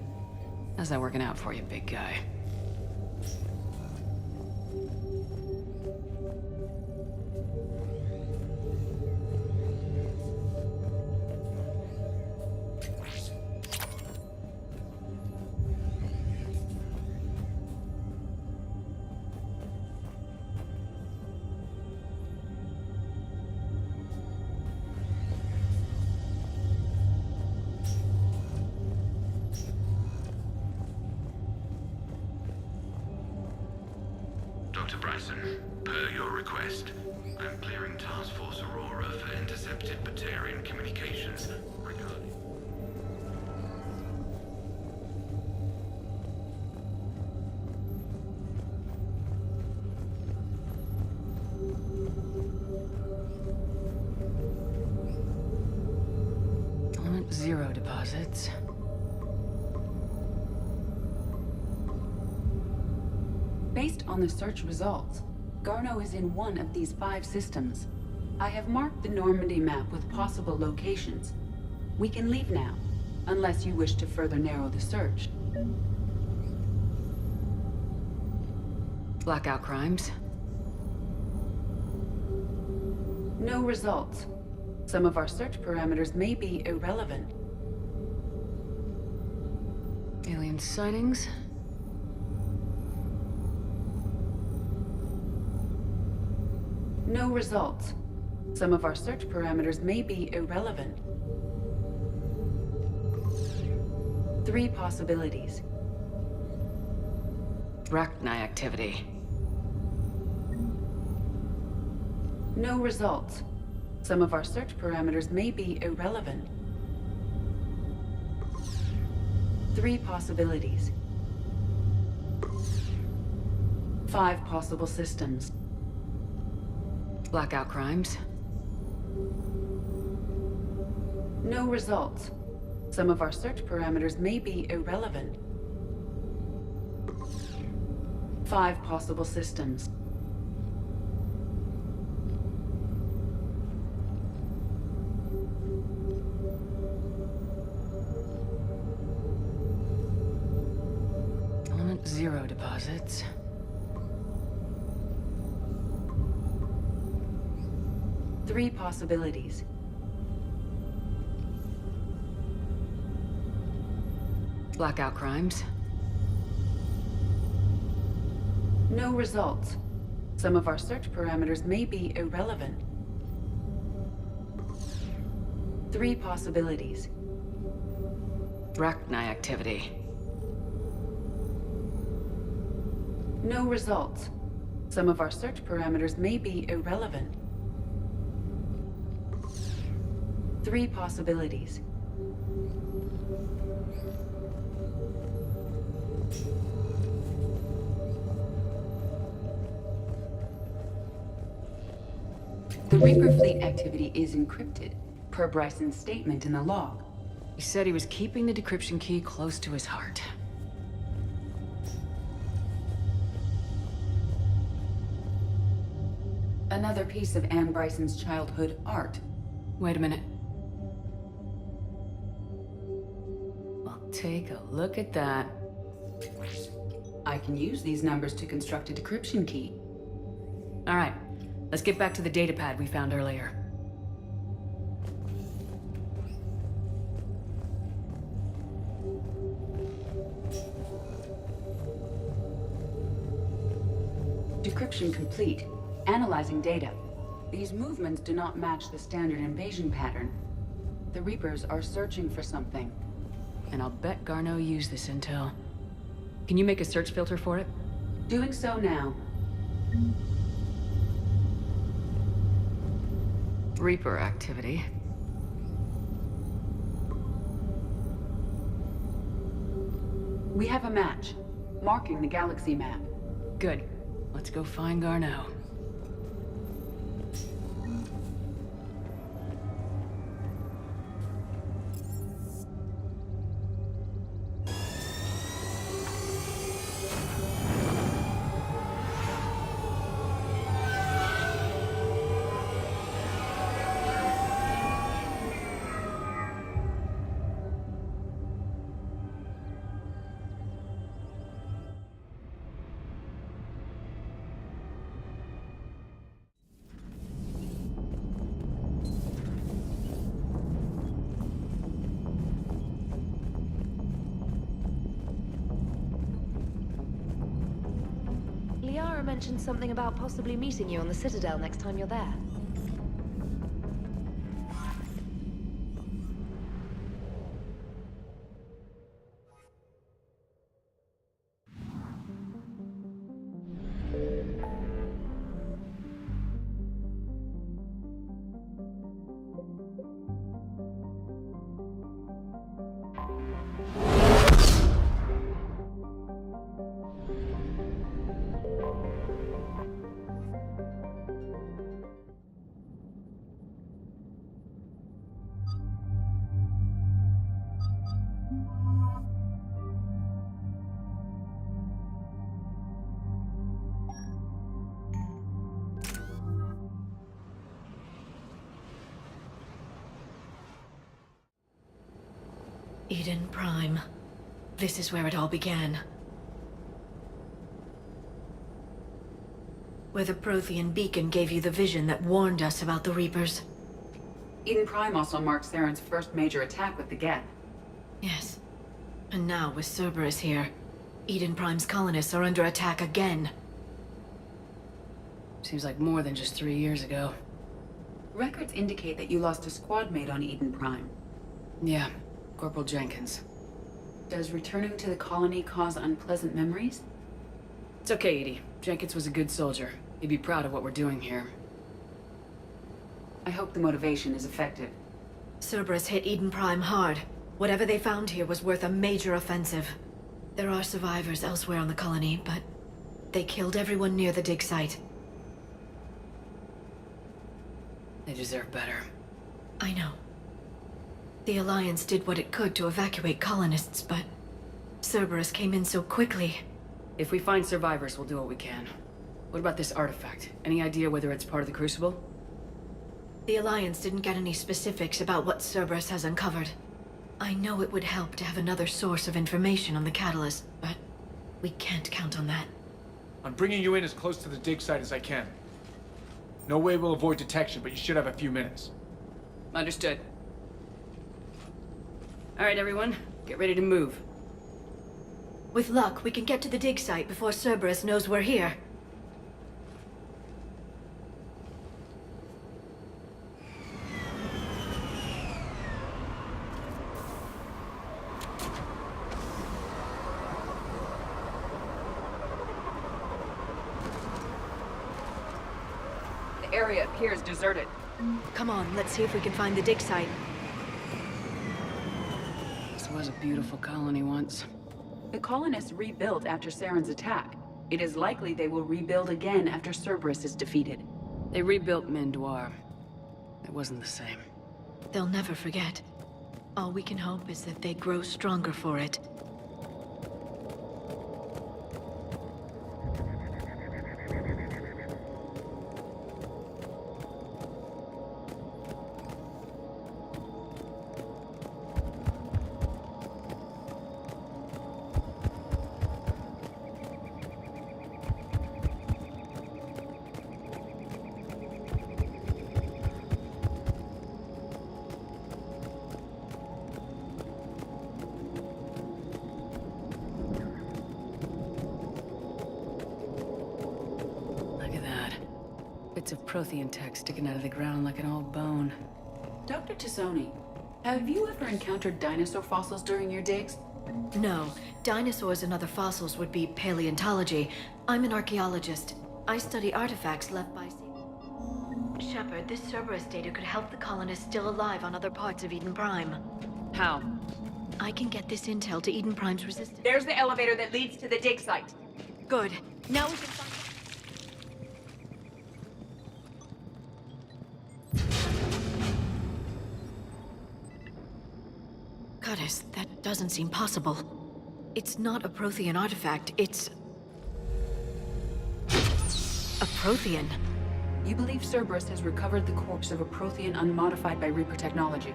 How's that working out for you, big guy? Dr. Bryson, per your request, I'm clearing Task Force Aurora for intercepted Batarian communications regarding... Element 0 deposits. Based on the search results, Garneau is in one of these 5 systems. I have marked the Normandy map with possible locations. We can leave now, unless you wish to further narrow the search. Blackout crimes. No results. Some of our search parameters may be irrelevant. Alien sightings. No results. Some of our search parameters may be irrelevant. 3 possibilities. Rachni activity. No results. Some of our search parameters may be irrelevant. 3 possibilities. 5 possible systems. Blackout crimes. No results. Some of our search parameters may be irrelevant. 5 possible systems. Element 0 deposits. Three possibilities. Blackout crimes. No results. Some of our search parameters may be irrelevant. 3 possibilities. Rachni activity. No results. Some of our search parameters may be irrelevant. 3 possibilities. The Reaper fleet activity is encrypted, per Bryson's statement in the log. He said he was keeping the decryption key close to his heart. Another piece of Anne Bryson's childhood art. Wait a minute. Well, take a look at that. I can use these numbers to construct a decryption key. All right, let's get back to the datapad we found earlier. Decryption complete. Analyzing data. These movements do not match the standard invasion pattern. The Reapers are searching for something. And I'll bet Garneau used this intel. Can you make a search filter for it? Doing so now. Reaper activity. We have a match, marking the galaxy map. Good. Let's go find Garneau. Liara mentioned something about possibly meeting you on the Citadel next time you're there. Eden Prime. This is where it all began. Where the Prothean beacon gave you the vision that warned us about the Reapers. Eden Prime also marks Saren's first major attack with the Geth. Yes. And now, with Cerberus here, Eden Prime's colonists are under attack again. Seems like more than just 3 years ago. Records indicate that you lost a squad mate on Eden Prime. Yeah, Corporal Jenkins. Does returning to the colony cause unpleasant memories? It's okay, Edie. Jenkins was a good soldier. He'd be proud of what we're doing here. I hope the motivation is effective. Cerberus hit Eden Prime hard. Whatever they found here was worth a major offensive. There are survivors elsewhere on the colony, but they killed everyone near the dig site. They deserve better. I know. The Alliance did what it could to evacuate colonists, but Cerberus came in so quickly. If we find survivors, we'll do what we can. What about this artifact? Any idea whether it's part of the Crucible? The Alliance didn't get any specifics about what Cerberus has uncovered. I know it would help to have another source of information on the Catalyst, but we can't count on that. I'm bringing you in as close to the dig site as I can. No way we'll avoid detection, but you should have a few minutes. Understood. All right, everyone. Get ready to move. With luck, we can get to the dig site before Cerberus knows we're here. The area appears deserted. Come on, let's see if we can find the dig site. This was a beautiful colony once. The colonists rebuilt after Saren's attack. It is likely they will rebuild again after Cerberus is defeated. They rebuilt Mendoir. It wasn't the same. They'll never forget. All we can hope is that they grow stronger for it. Bits of Prothean tech sticking out of the ground like an old bone. Dr. Tassoni, have you ever encountered dinosaur fossils during your digs? No. Dinosaurs and other fossils would be paleontology. I'm an archaeologist. I study artifacts left by... Shepard, this Cerberus data could help the colonists still alive on other parts of Eden Prime. How? I can get this intel to Eden Prime's resistance. There's the elevator that leads to the dig site. Good. Now we can find... Goddess, that doesn't seem possible. It's not a Prothean artifact, it's... a Prothean. You believe Cerberus has recovered the corpse of a Prothean unmodified by Reaper technology?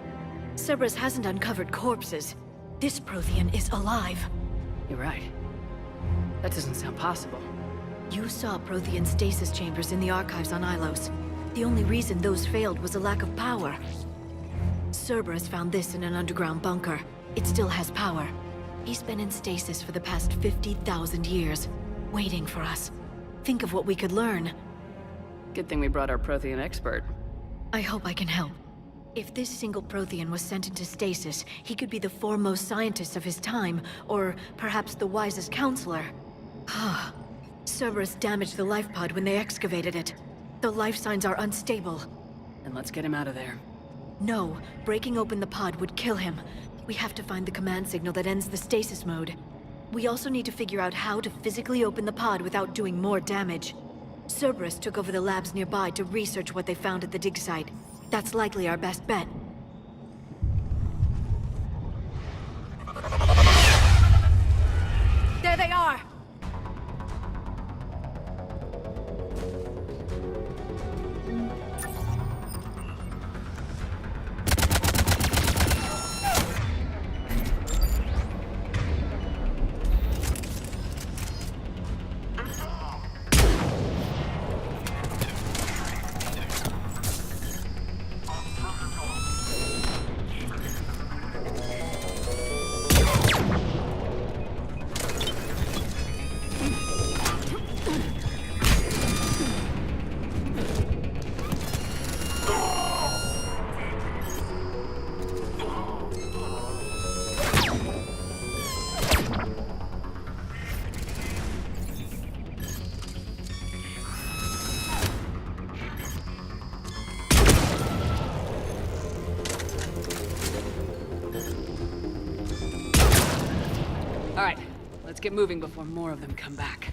Cerberus hasn't uncovered corpses. This Prothean is alive. You're right. That doesn't sound possible. You saw Prothean stasis chambers in the archives on Ilos. The only reason those failed was a lack of power. Cerberus found this in an underground bunker. It still has power. He's been in stasis for the past 50,000 years, waiting for us. Think of what we could learn. Good thing we brought our Prothean expert. I hope I can help. If this single Prothean was sent into stasis, he could be the foremost scientist of his time, or perhaps the wisest counselor. Ah, Cerberus damaged the life pod when they excavated it. The life signs are unstable. Then let's get him out of there. No, breaking open the pod would kill him. We have to find the command signal that ends the stasis mode. We also need to figure out how to physically open the pod without doing more damage. Cerberus took over the labs nearby to research what they found at the dig site. That's likely our best bet. There they are! get moving before more of them come back.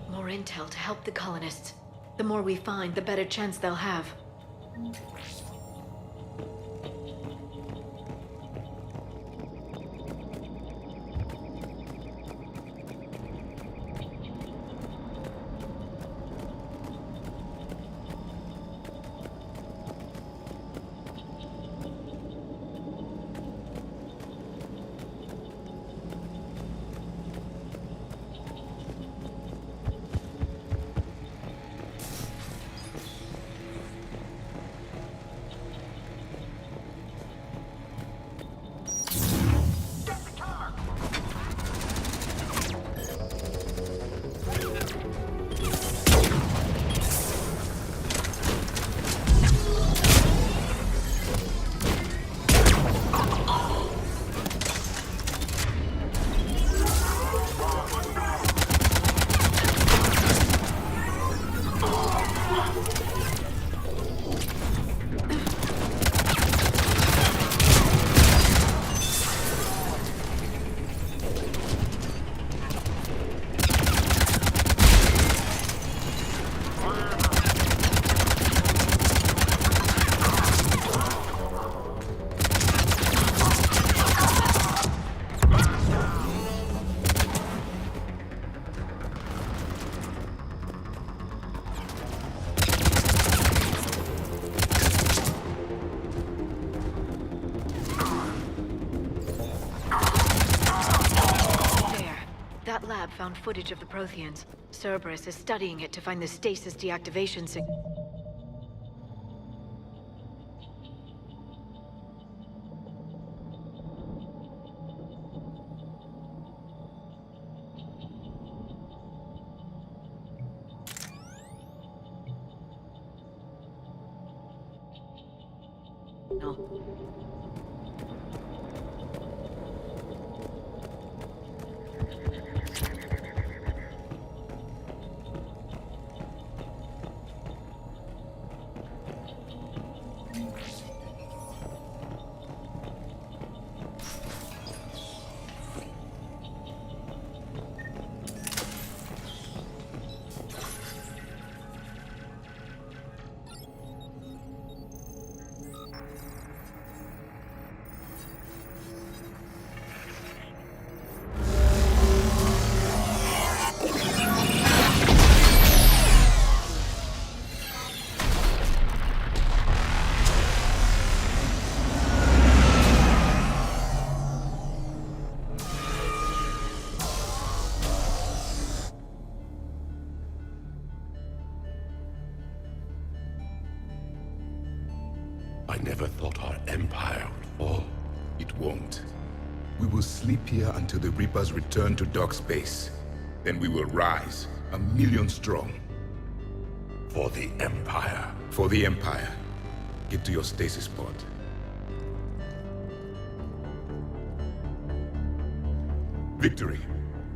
More intel to help the colonists. The more we find, the better chance they'll have. That lab found footage of the Protheans. Cerberus is studying it to find the stasis deactivation signal. I never thought our empire would fall. It won't. We will sleep here until the Reapers return to dock space. Then we will rise, 1,000,000 strong. For the Empire. For the Empire. Get to your stasis pod. Victory.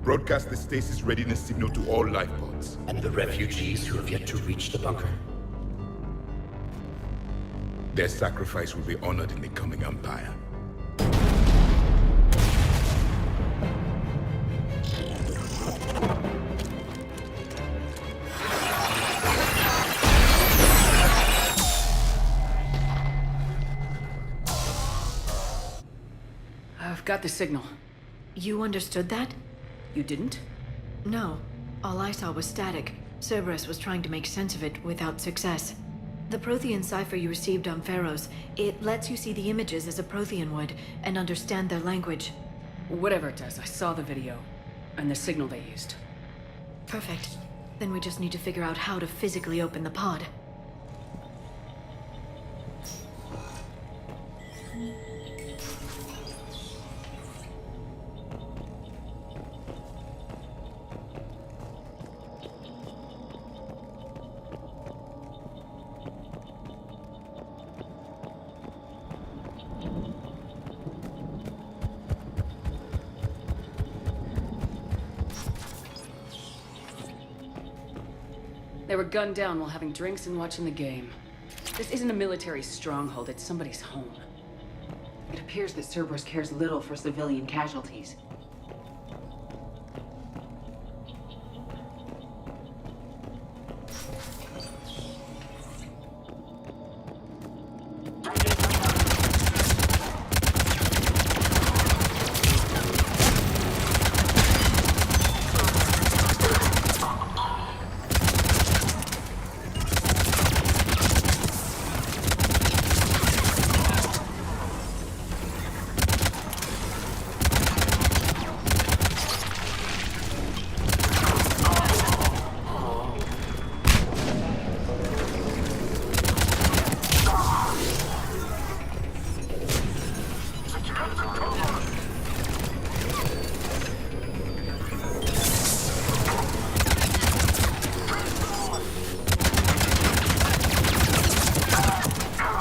Broadcast the stasis readiness signal to all life pods. And the refugees who have yet to reach the bunker? Their sacrifice will be honored in the coming Empire. I've got the signal. You understood that? You didn't? No. All I saw was static. Cerberus was trying to make sense of it without success. The Prothean cipher you received on Pharaohs, it lets you see the images as a Prothean would, and understand their language. Whatever it does, I saw the video, and the signal they used. Perfect. Then we just need to figure out how to physically open the pod. They were gunned down while having drinks and watching the game. This isn't a military stronghold, it's somebody's home. It appears that Cerberus cares little for civilian casualties.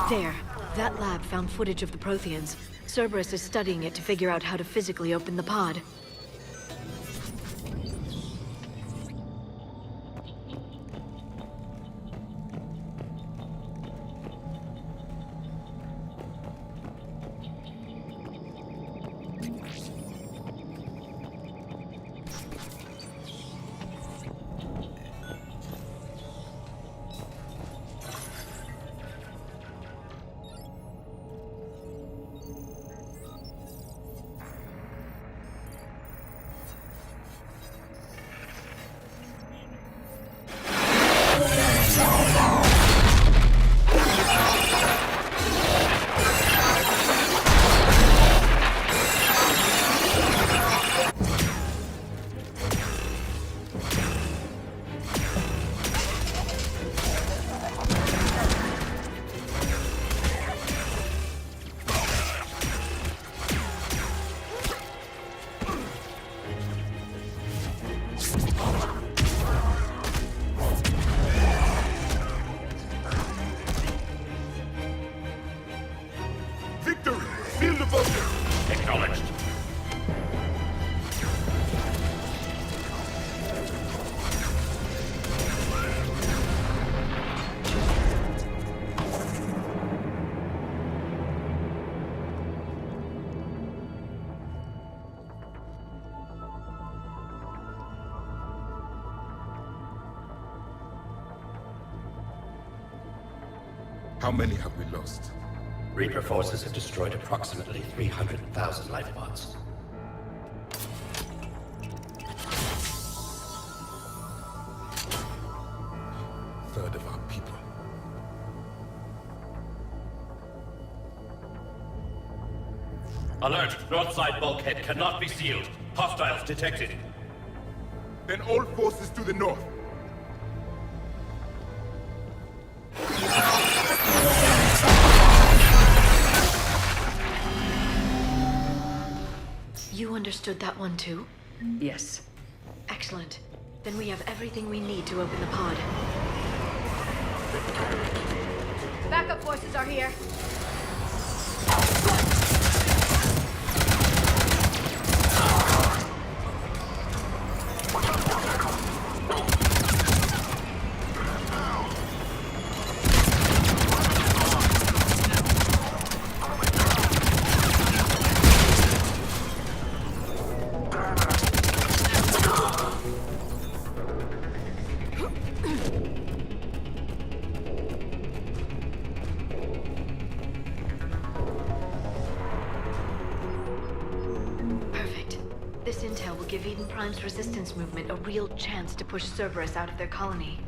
There. That lab found footage of the Protheans. Cerberus is studying it to figure out how to physically open the pod. Acknowledged. How many have we lost? Reaper forces have destroyed approximately 300,000 life pods. Third of our people. Alert! North side bulkhead cannot be sealed. Hostiles detected. Then all forces to the north. You understood that one too? Yes. Excellent. Then we have everything we need to open the pod. Backup forces are here. This intel will give Eden Prime's resistance movement a real chance to push Cerberus out of their colony.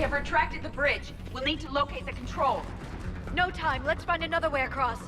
have retracted the bridge. We'll need to locate the control. No time. Let's find another way across.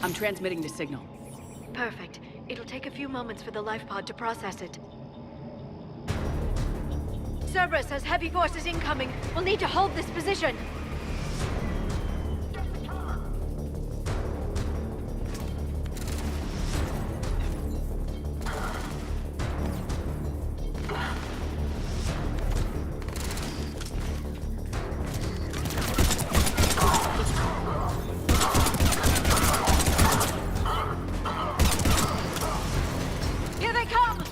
I'm transmitting the signal. Perfect. It'll take a few moments for the life pod to process it. Cerberus has heavy forces incoming. We'll need to hold this position. Here they come!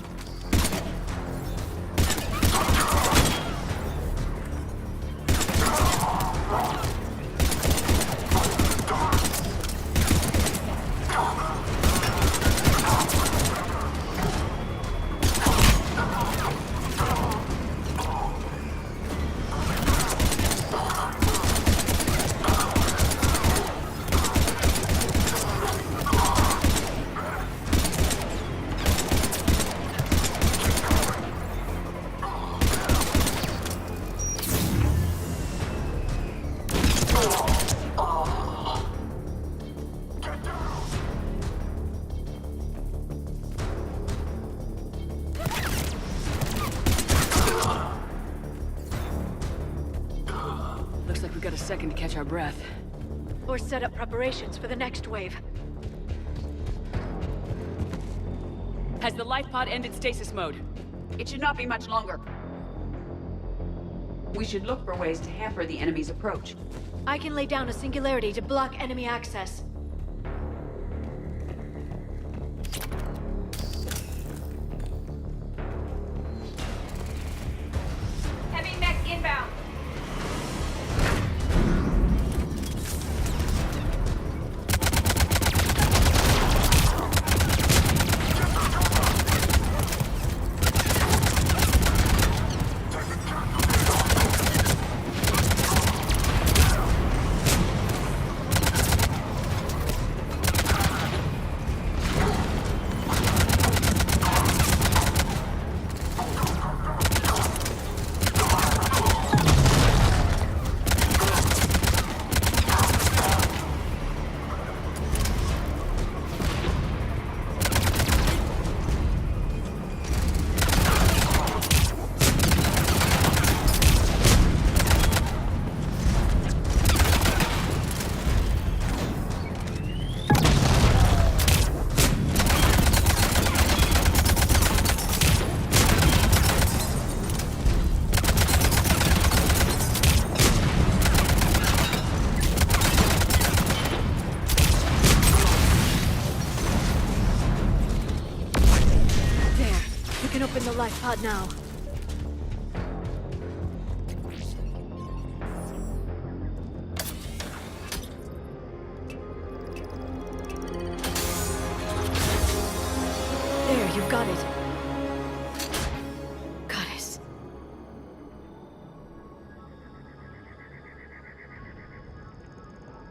second to catch our breath. Or set up preparations for the next wave. Has the life pod ended stasis mode? It should not be much longer. We should look for ways to hamper the enemy's approach. I can lay down a singularity to block enemy access. Heavy mech inbound. Open the life pod now. There, you've got it. Goddess.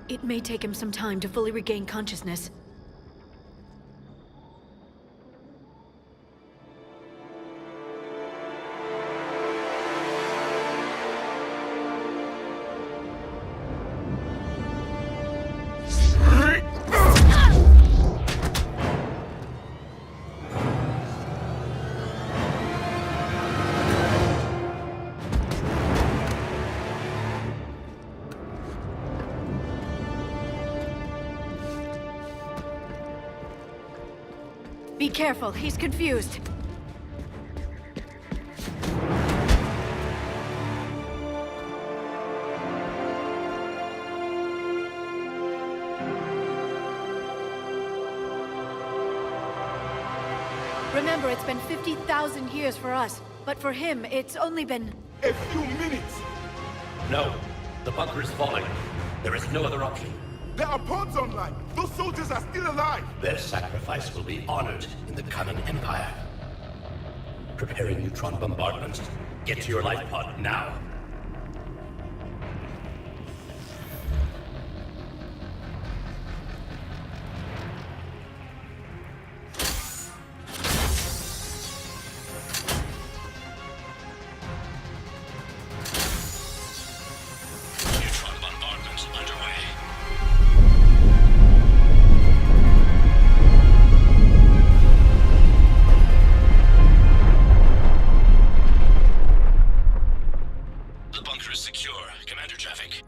It may take him some time to fully regain consciousness. Be careful, he's confused. Remember, it's been 50,000 years for us, but for him, it's only been... a few minutes! No, the bunker is falling. There is no other option. There are pods online! Those soldiers are still alive! Their sacrifice will be honored in the coming Empire. Preparing neutron bombardments. Get to your life pod now. Neutron bombardment underway. The bunker is secure, Commander Javik.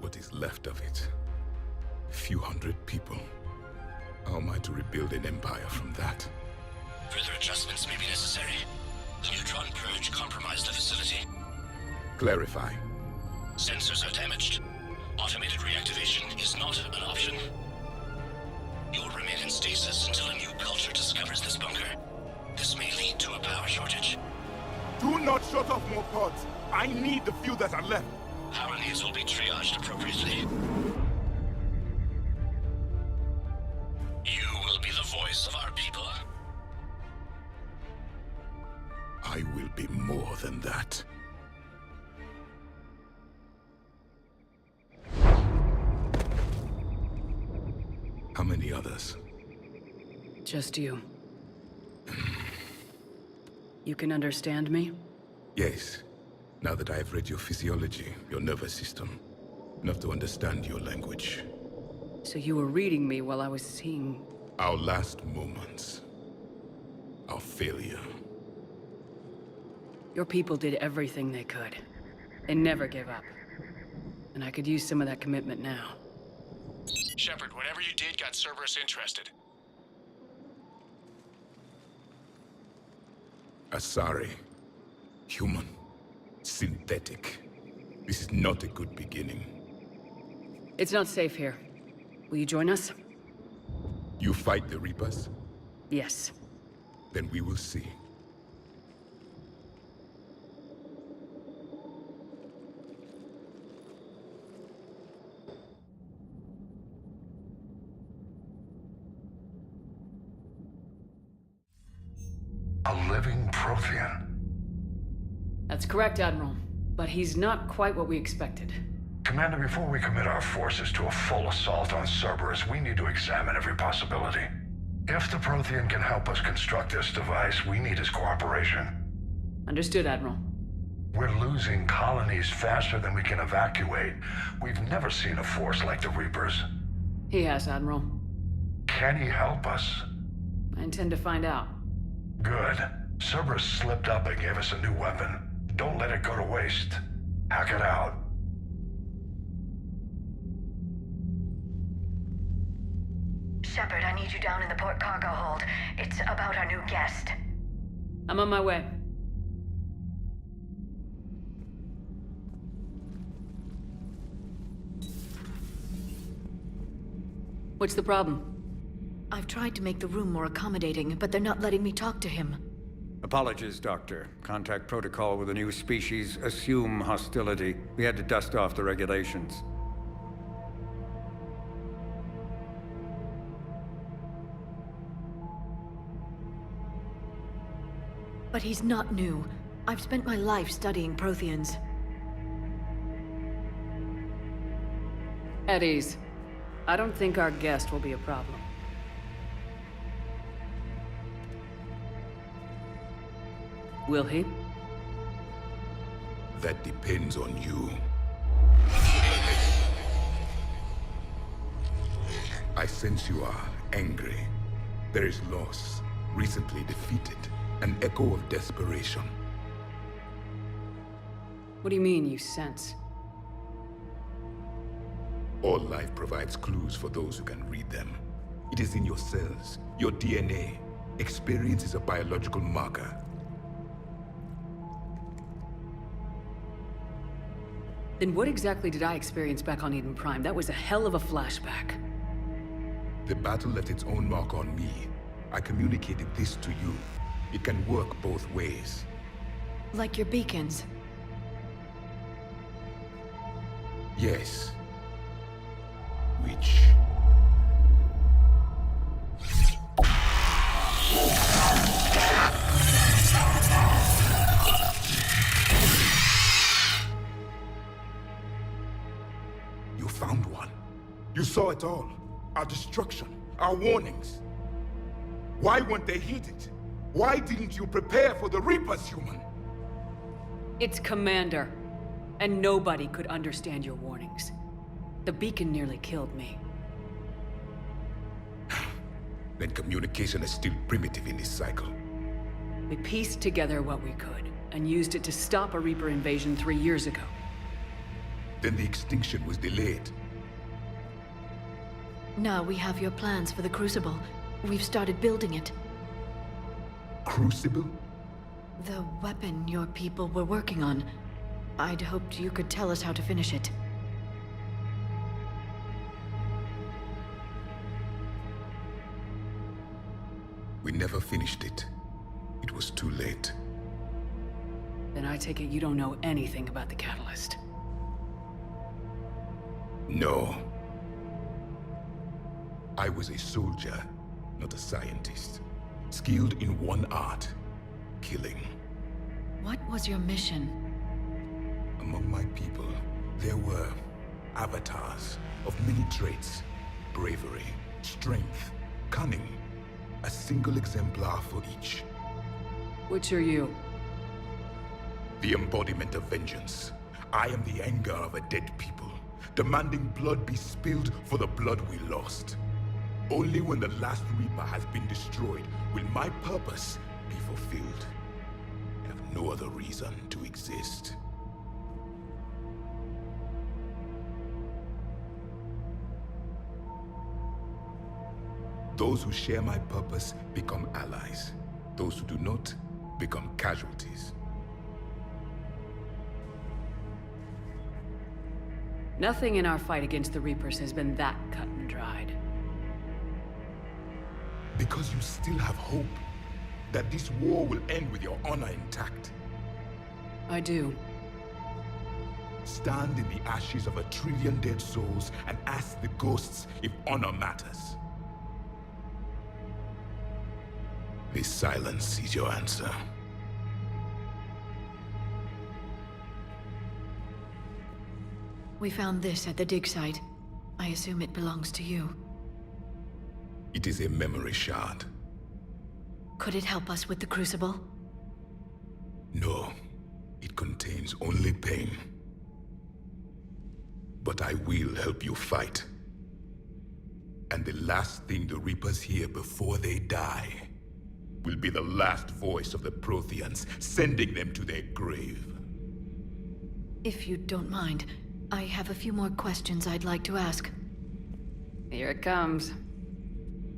What is left of it? A few hundred people. How am I to rebuild an empire from that? Further adjustments may be necessary. The neutron purge compromised the facility. Clarify. Sensors are damaged. Automated reactivation is not an option. You'll remain in stasis until a new culture discovers this bunker. This may lead to a power shortage. Do not shut off more pods! I need the few that are left! Power needs will be triaged appropriately. You will be the voice of our people. I will be more than that. How many others? Just you. You can understand me? Yes. Now that I have read your physiology, your nervous system, enough to understand your language. So you were reading me while I was seeing... Our last moments. Our failure. Your people did everything they could. They never gave up. and I could use some of that commitment now. Shepard, whatever you did got Cerberus interested. Asari. Human. Synthetic. This is not a good beginning. It's not safe here. Will you join us? You fight the Reapers? Yes. Then we will see. A living Prothean. That's correct, Admiral. But he's not quite what we expected. Commander, before we commit our forces to a full assault on Cerberus, we need to examine every possibility. If the Prothean can help us construct this device, we need his cooperation. Understood, Admiral. We're losing colonies faster than we can evacuate. We've never seen a force like the Reapers. He has, Admiral. Can he help us? I intend to find out. Good. Cerberus slipped up and gave us a new weapon. Don't let it go to waste. Hack it out. Shepard, I need you down in the port cargo hold. It's about our new guest. I'm on my way. What's the problem? I've tried to make the room more accommodating, but they're not letting me talk to him. Apologies, Doctor. Contact protocol with a new species. Assume hostility. We had to dust off the regulations. But he's not new. I've spent my life studying Protheans. At ease. I don't think our guest will be a problem. Will he? That depends on you. I sense you are angry. There is loss, recently defeated, an echo of desperation. What do you mean, you sense? All life provides clues for those who can read them. It is in your cells, your DNA. Experience is a biological marker. Then what exactly did I experience back on Eden Prime? That was a hell of a flashback. The battle left its own mark on me. I communicated this to you. It can work both ways. Like your beacons. Yes. Which... You found one. You saw it all. Our destruction, our warnings. Why weren't they heeded? Why didn't you prepare for the Reapers, human? It's Commander. And nobody could understand your warnings. The beacon nearly killed me. Then communication is still primitive in this cycle. We pieced together what we could, and used it to stop a Reaper invasion 3 years ago. Then the extinction was delayed. Now we have your plans for the Crucible. We've started building it. Crucible? The weapon your people were working on. I'd hoped you could tell us how to finish it. We never finished it. It was too late. Then I take it you don't know anything about the Catalyst. No. I was a soldier, not a scientist. Skilled in one art, killing. What was your mission? Among my people, there were avatars of many traits. Bravery, strength, cunning. A single exemplar for each. Which are you? The embodiment of vengeance. I am the anger of a dead people, demanding blood be spilled for the blood we lost. Only when the last Reaper has been destroyed will my purpose be fulfilled. I have no other reason to exist. Those who share my purpose become allies. Those who do not become casualties. Nothing in our fight against the Reapers has been that cut and dried. Because you still have hope that this war will end with your honor intact. I do. Stand in the ashes of 1 trillion dead souls and ask the ghosts if honor matters. This silence is your answer. We found this at the dig site. I assume it belongs to you. It is a memory shard. Could it help us with the Crucible? No, it contains only pain. But I will help you fight. And the last thing the Reapers hear before they die will be the last voice of the Protheans, sending them to their grave. If you don't mind, I have a few more questions I'd like to ask. Here it comes.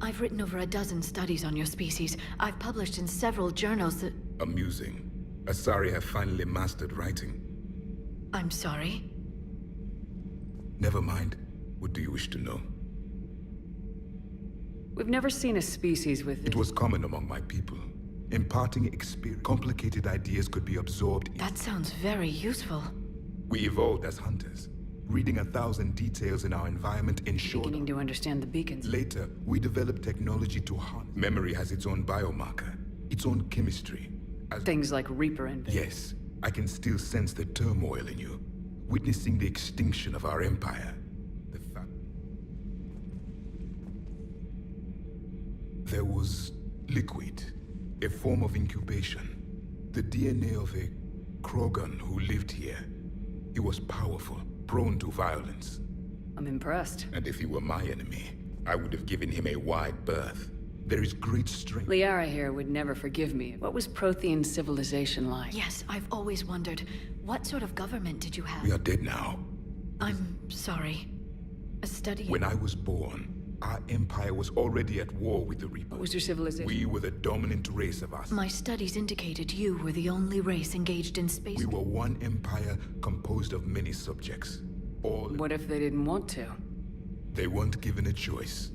I've written over a dozen studies on your species. I've published in several journals that... Amusing. Asari have finally mastered writing. I'm sorry? Never mind. What do you wish to know? We've never seen a species with... It was common among my people. Imparting experience, complicated ideas could be absorbed. That sounds very useful. We evolved as hunters, reading 1,000 details in our environment ensured. Beginning to understand the beacons. Later, we developed technology to harness. Memory has its own biomarker, its own chemistry. Things like Reaper envy. Yes, I can still sense the turmoil in you, witnessing the extinction of our empire. There was liquid, a form of incubation. The DNA of a Krogan who lived here. He was powerful, prone to violence. I'm impressed. And if he were my enemy, I would have given him a wide berth. There is great strength. Liara here would never forgive me. What was Prothean civilization like? Yes, I've always wondered. What sort of government did you have? We are dead now. I'm sorry. A study... When I was born, our empire was already at war with the Reapers. What was your civilization? We were the dominant race of us. My studies indicated you were the only race engaged in space... We were one empire composed of many subjects. All... What if they didn't want to? They weren't given a choice.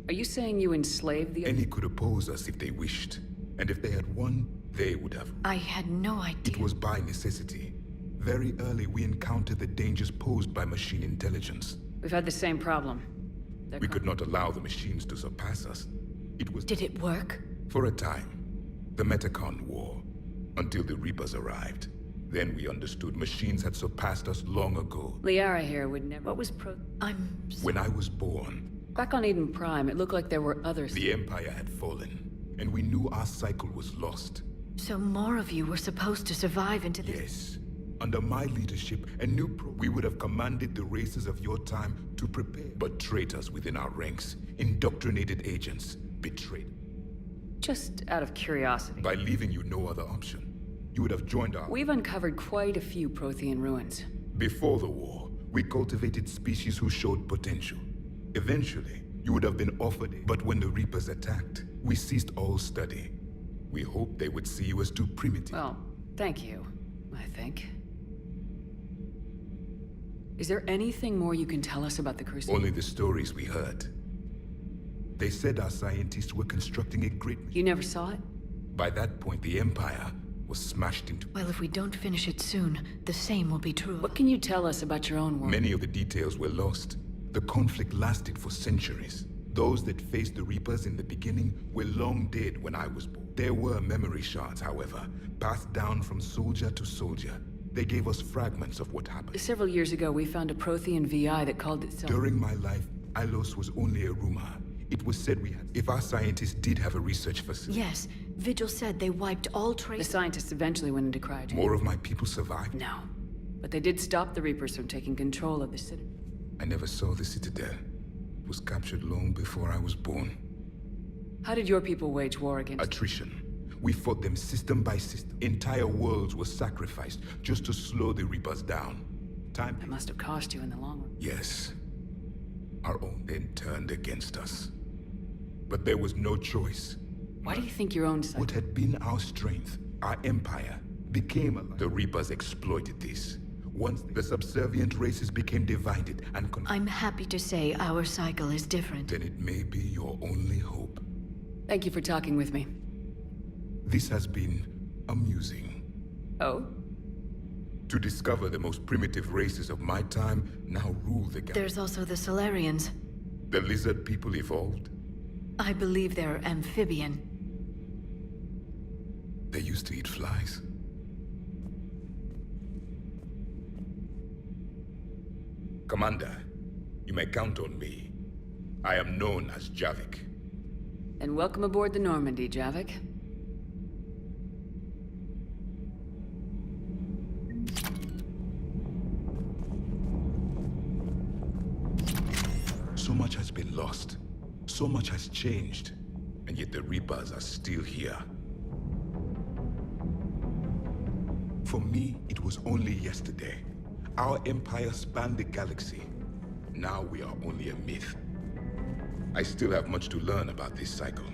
Are you saying you enslaved the... Any could oppose us if they wished. And if they had won, they would have... I had no idea. It was by necessity. Very early, we encountered the dangers posed by machine intelligence. We've had the same problem. We could not allow the machines to surpass us. It was... Did it work? For a time. The Metacon War. Until the Reapers arrived. Then we understood machines had surpassed us long ago. Liara here would never... What was When I was born... Back on Eden Prime, it looked like there were others. The Empire had fallen. And we knew our cycle was lost. So more of you were supposed to survive into this... Yes. Under my leadership, we would have commanded the races of your time to prepare. But traitors within our ranks, indoctrinated agents, betrayed. Just out of curiosity. By leaving you no other option, you would have joined our... We've uncovered quite a few Prothean ruins. Before the war, we cultivated species who showed potential. Eventually, you would have been offered but when the Reapers attacked, we ceased all study. We hoped they would see you as too primitive. Well, thank you, I think. Is there anything more you can tell us about the Crucible? Only the stories we heard. They said our scientists were constructing a great... You never saw it? By that point, the Empire was smashed into... Well, if we don't finish it soon, the same will be true. What can you tell us about your own world? Many of the details were lost. The conflict lasted for centuries. Those that faced the Reapers in the beginning were long dead when I was born. There were memory shards, however, passed down from soldier to soldier. They gave us fragments of what happened. Several years ago, we found a Prothean VI that called itself... During my life, Ilos was only a rumor. It was said we had... If our scientists did have a research facility... Yes, Vigil said they wiped all traces... The scientists eventually went into cryogenics. More of my people survived? No. But they did stop the Reapers from taking control of the city. I never saw the Citadel. It was captured long before I was born. How did your people wage war against... Attrition. We fought them system by system. Entire worlds were sacrificed just to slow the Reapers down. Time... It must have cost you in the long run. Yes. Our own then turned against us. But there was no choice. Why do you think your own side? What had been our strength, our empire, became alive. The Reapers exploited this. Once the subservient races became divided and I'm happy to say our cycle is different. then it may be your only hope. Thank you for talking with me. This has been amusing. Oh? To discover the most primitive races of my time now rule the galaxy. There's also the Solarians. The lizard people evolved. I believe they're amphibian. They used to eat flies. Commander, you may count on me. I am known as Javik. And welcome aboard the Normandy, Javik. So much has been lost. So much has changed. And yet the Reapers are still here. For me, it was only yesterday. Our empire spanned the galaxy. Now we are only a myth. I still have much to learn about this cycle.